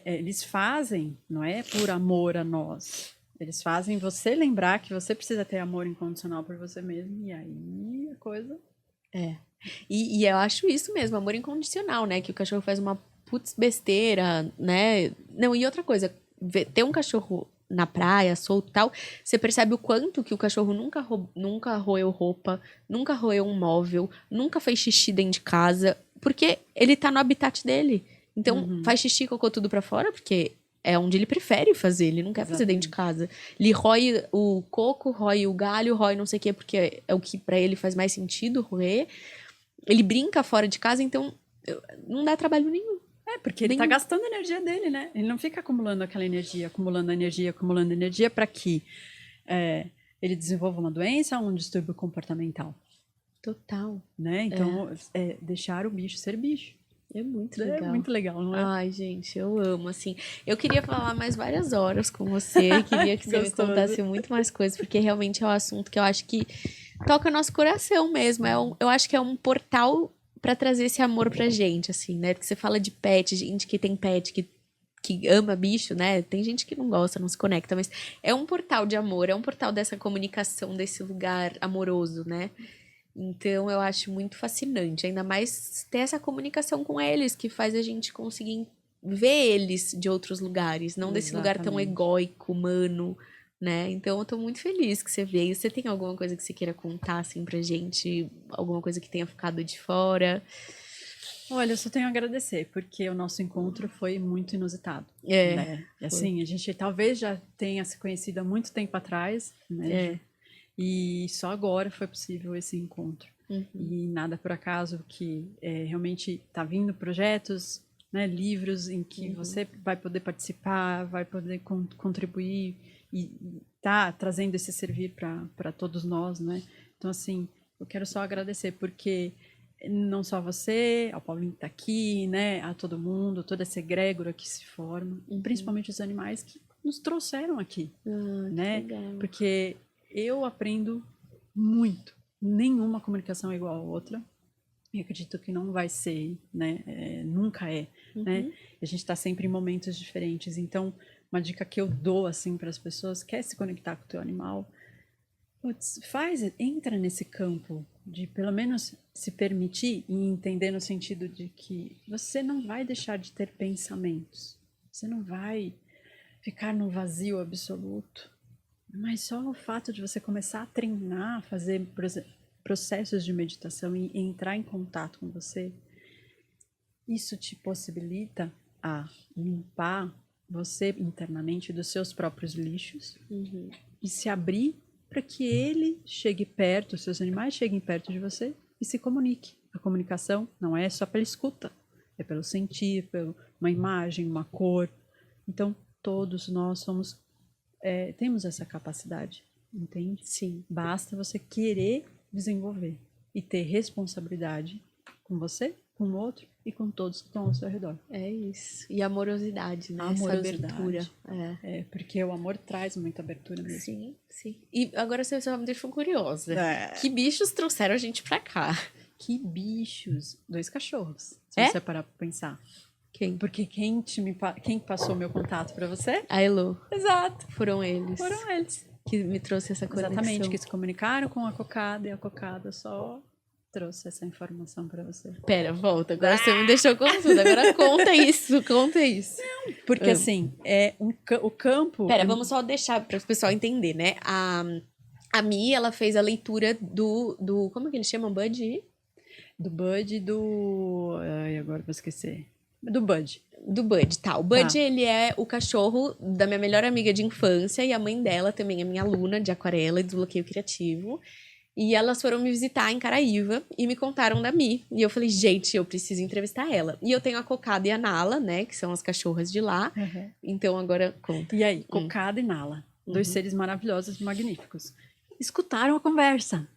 Eles fazem, não é por amor a nós. Eles fazem você lembrar que você precisa ter amor incondicional por você mesmo. E aí a coisa... E eu acho isso mesmo, amor incondicional, né? Que o cachorro faz uma putz besteira, né? Não, e outra coisa, ter um cachorro na praia, solto e tal, você percebe o quanto que o cachorro nunca roeu roupa, nunca roeu um móvel, nunca fez xixi dentro de casa, porque ele tá no habitat dele. Então, faz xixi e cocô tudo pra fora, porque é onde ele prefere fazer, ele não quer fazer dentro de casa. Ele rói o coco, rói o galho, rói não sei o quê, porque é o que pra ele faz mais sentido roer. Ele brinca fora de casa, então não dá trabalho nenhum. Porque ele tá gastando a energia dele, né? Ele não fica acumulando aquela energia, acumulando energia para que ele desenvolva uma doença ou um distúrbio comportamental. Total. Né? Então, deixar o bicho ser bicho. É muito legal. É muito legal, não é? Ai, gente, eu amo, assim. Eu queria falar mais várias horas com você. Queria que você me contasse muito mais coisas, porque realmente é um assunto que eu acho que toca o nosso coração mesmo. Eu acho que é um portal pra trazer esse amor pra gente, assim, né? Porque você fala de pet, gente que tem pet, que ama bicho, né? Tem gente que não gosta, não se conecta, mas é um portal de amor, é um portal dessa comunicação, desse lugar amoroso, né? Então, eu acho muito fascinante. Ainda mais ter essa comunicação com eles, que faz a gente conseguir ver eles de outros lugares. Não desse lugar tão egóico, humano, né? Então, eu tô muito feliz que você veio. Você tem alguma coisa que você queira contar, assim, pra gente? Alguma coisa que tenha ficado de fora? Olha, eu só tenho a agradecer, porque o nosso encontro foi muito inusitado. Né? Assim, a gente talvez já tenha se conhecido há muito tempo atrás, né? E só agora foi possível esse encontro. E nada por acaso, que realmente está vindo projetos, né, livros em que você vai poder participar, vai poder contribuir e tá trazendo esse servir para todos nós, né? Então, assim, eu quero só agradecer, porque não só você, ao Paulinho que está aqui, né, a todo mundo, toda essa egrégora que se forma, principalmente os animais que nos trouxeram aqui, né? Porque eu aprendo muito. Nenhuma comunicação é igual a outra. E acredito que não vai ser, né? Nunca é, né? A gente está sempre em momentos diferentes. Então, uma dica que eu dou, assim, para as pessoas: quer se conectar com o teu animal? Putz, entra nesse campo de, pelo menos, se permitir e entender no sentido de que você não vai deixar de ter pensamentos. Você não vai ficar no vazio absoluto. Mas só o fato de você começar a treinar, fazer processos de meditação e entrar em contato com você, isso te possibilita a limpar você internamente dos seus próprios lixos e se abrir para que ele chegue perto, os seus animais cheguem perto de você e se comunique. A comunicação não é só pela escuta, é pelo sentir, pela uma imagem, uma cor. Então, todos nós temos essa capacidade entende? Sim. Basta você querer desenvolver e ter responsabilidade com você, com o outro e com todos que estão ao seu redor. É isso. E amorosidade, né? Amorosidade. Essa abertura. É, porque o amor traz muita abertura mesmo. Sim, sim. E agora você só me deixou curiosa. É. Que bichos trouxeram a gente pra cá? Que bichos! 2 cachorros, se É? você parar pra pensar. Quem? Porque quem passou meu contato pra você? A Elo. Exato. Foram eles. Foram eles. Que me trouxe essa conexão. Exatamente, que se comunicaram com a cocada e a cocada só trouxe essa informação pra você. Pera, volta. Agora você me deixou confusa. Agora conta isso, conta isso. Porque assim, o campo... Pera, vamos só deixar para o pessoal entender, né? A Mi, ela fez a leitura do como que eles chamam? Bud? Do Bud e do... Ai, agora vou esquecer. Do Bud. Do Bud, tá. O Bud, Tá. ele é o cachorro da minha melhor amiga de infância e a mãe dela também é minha aluna de aquarela e desbloqueio criativo. E elas foram me visitar em Caraíva e me contaram da Mi. E eu falei, gente, eu preciso entrevistar ela. E eu tenho a Cocada e a Nala, né? Que são as cachorras de lá. Uhum. Então agora conta. E aí, Cocada e Nala, 2 seres maravilhosos e magníficos, escutaram a conversa.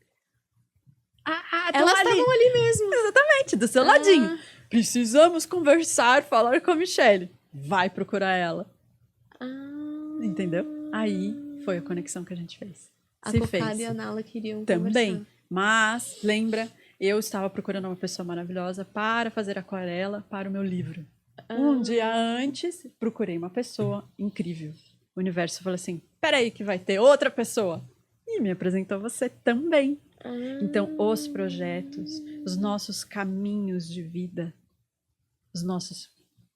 Elas tão estavam ali mesmo. Exatamente, do seu ladinho. Precisamos conversar, falar com a Michelle. Vai procurar ela. Entendeu? Aí foi a conexão que a gente fez. A Se Cocada fez. e a Nala queriam Também. conversar. Mas, lembra, eu estava procurando uma pessoa maravilhosa para fazer aquarela para o meu livro. Um dia antes, procurei uma pessoa incrível. O universo falou assim, peraí que vai ter outra pessoa. E me apresentou você também. Então, os projetos, os nossos caminhos de vida, os nossos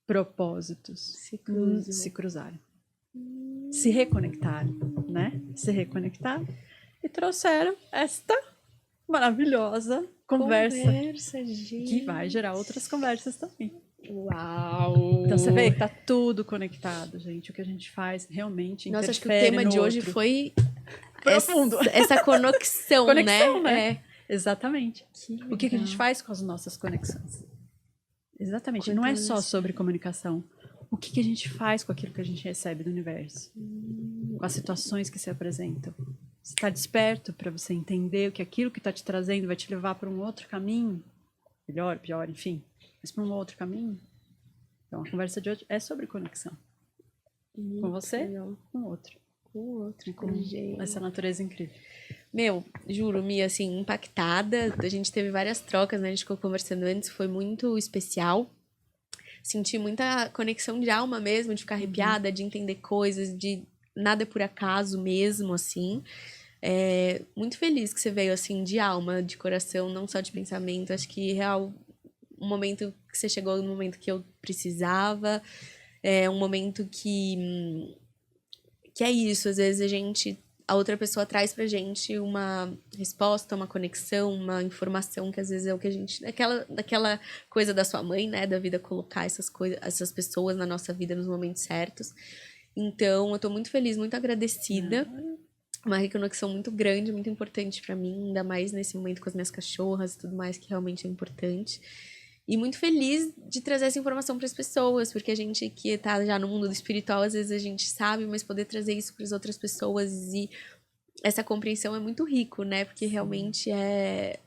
propósitos se cruzaram. Se reconectaram, né? Se reconectaram e trouxeram esta maravilhosa conversa gente. que vai gerar outras conversas também. Uau! Então você vê que tá tudo conectado, gente. O que a gente faz realmente interfere. Nossa, acho que o tema no de hoje outro. foi Profundo. essa conexão, Conexão, né? né? Exatamente. O que a gente faz com as nossas conexões? Exatamente. Não é só sobre comunicação. O que a gente faz com aquilo que a gente recebe do universo? Com as situações que se apresentam? Você está desperto para você entender que aquilo que está te trazendo vai te levar para um outro caminho? Melhor, pior, enfim. Mas para um outro caminho? Então a conversa de hoje é sobre conexão. Com você, com o outro. Com o outro. E com essa natureza incrível. Meu, juro, Mi, assim, impactada. A gente teve várias trocas, né? A gente ficou conversando antes, foi muito especial. Senti muita conexão de alma mesmo, de ficar arrepiada, de entender coisas, de nada é por acaso mesmo, assim. Muito feliz que você veio, assim, de alma, de coração, não só de pensamento. Acho que, real, um momento que você chegou no momento que eu precisava. É um momento que é isso, às vezes a outra pessoa traz pra gente uma resposta, uma conexão, uma informação que às vezes é o que a gente... Daquela coisa da sua mãe, né? Da vida colocar essas pessoas na nossa vida nos momentos certos. Então, eu tô muito feliz, muito agradecida. Uma reconexão muito grande, muito importante pra mim. Ainda mais nesse momento com as minhas cachorras e tudo mais, que realmente é importante. E muito feliz de trazer essa informação para as pessoas, porque a gente que tá já no mundo do espiritual, às vezes a gente sabe, mas poder trazer isso para as outras pessoas e essa compreensão é muito rico, né? Porque realmente é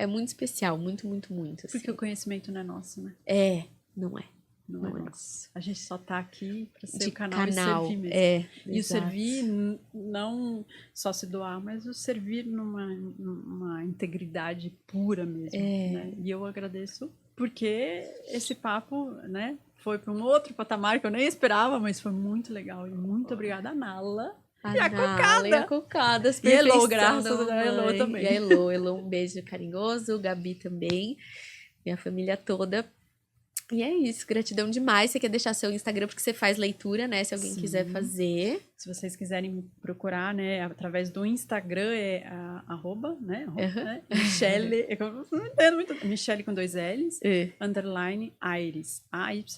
muito especial, muito, muito, muito. Assim. Porque o conhecimento não é nosso, né? Não é. Não é nosso. A gente só tá aqui para ser De o canal e servir mesmo. E exato. o servir não só se doar, mas o servir numa integridade pura mesmo. Né? E eu agradeço porque esse papo, né, foi para um outro patamar que eu nem esperava, mas foi muito legal. E muito obrigada a Nala. E a Cocada. E a Cocada. E a Elo, graças a Elo também. E a Elo, um beijo carinhoso. O Gabi também. Minha família toda. E é isso, gratidão demais. Você quer deixar seu Instagram porque você faz leitura, né? Se alguém quiser fazer. Se vocês quiserem me procurar, né, através do Instagram é arroba, né? Né? Michelle, não entendo muito. Michelle com 2 L's, underline Aires, AYRES.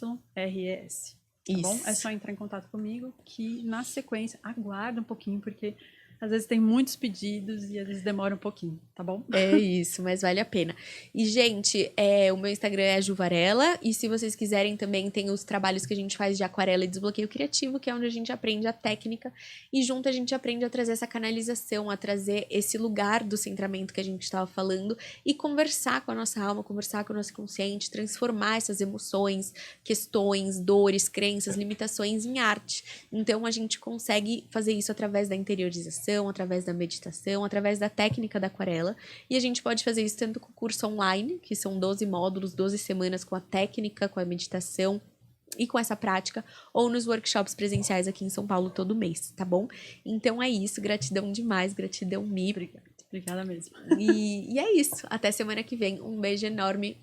Tá bom? É só entrar em contato comigo que na sequência, aguarda um pouquinho, porque Às vezes tem muitos pedidos e às vezes demora um pouquinho, tá bom? É isso, mas vale a pena. E, gente, o meu Instagram é Juvarela. E se vocês quiserem também, tem os trabalhos que a gente faz de aquarela e desbloqueio criativo, que é onde a gente aprende a técnica. E junto a gente aprende a trazer essa canalização, a trazer esse lugar do centramento que a gente estava falando e conversar com a nossa alma, conversar com o nosso consciente, transformar essas emoções, questões, dores, crenças, limitações em arte. Então, a gente consegue fazer isso através da interiorização, através da meditação, através da técnica da aquarela. E a gente pode fazer isso tanto com o curso online, que são 12 módulos, 12 semanas com a técnica, com a meditação e com essa prática, ou nos workshops presenciais aqui em São Paulo todo mês, tá bom? Então é isso, gratidão demais, gratidão Mi. Obrigada mesmo. E é isso, até semana que vem. Um beijo enorme.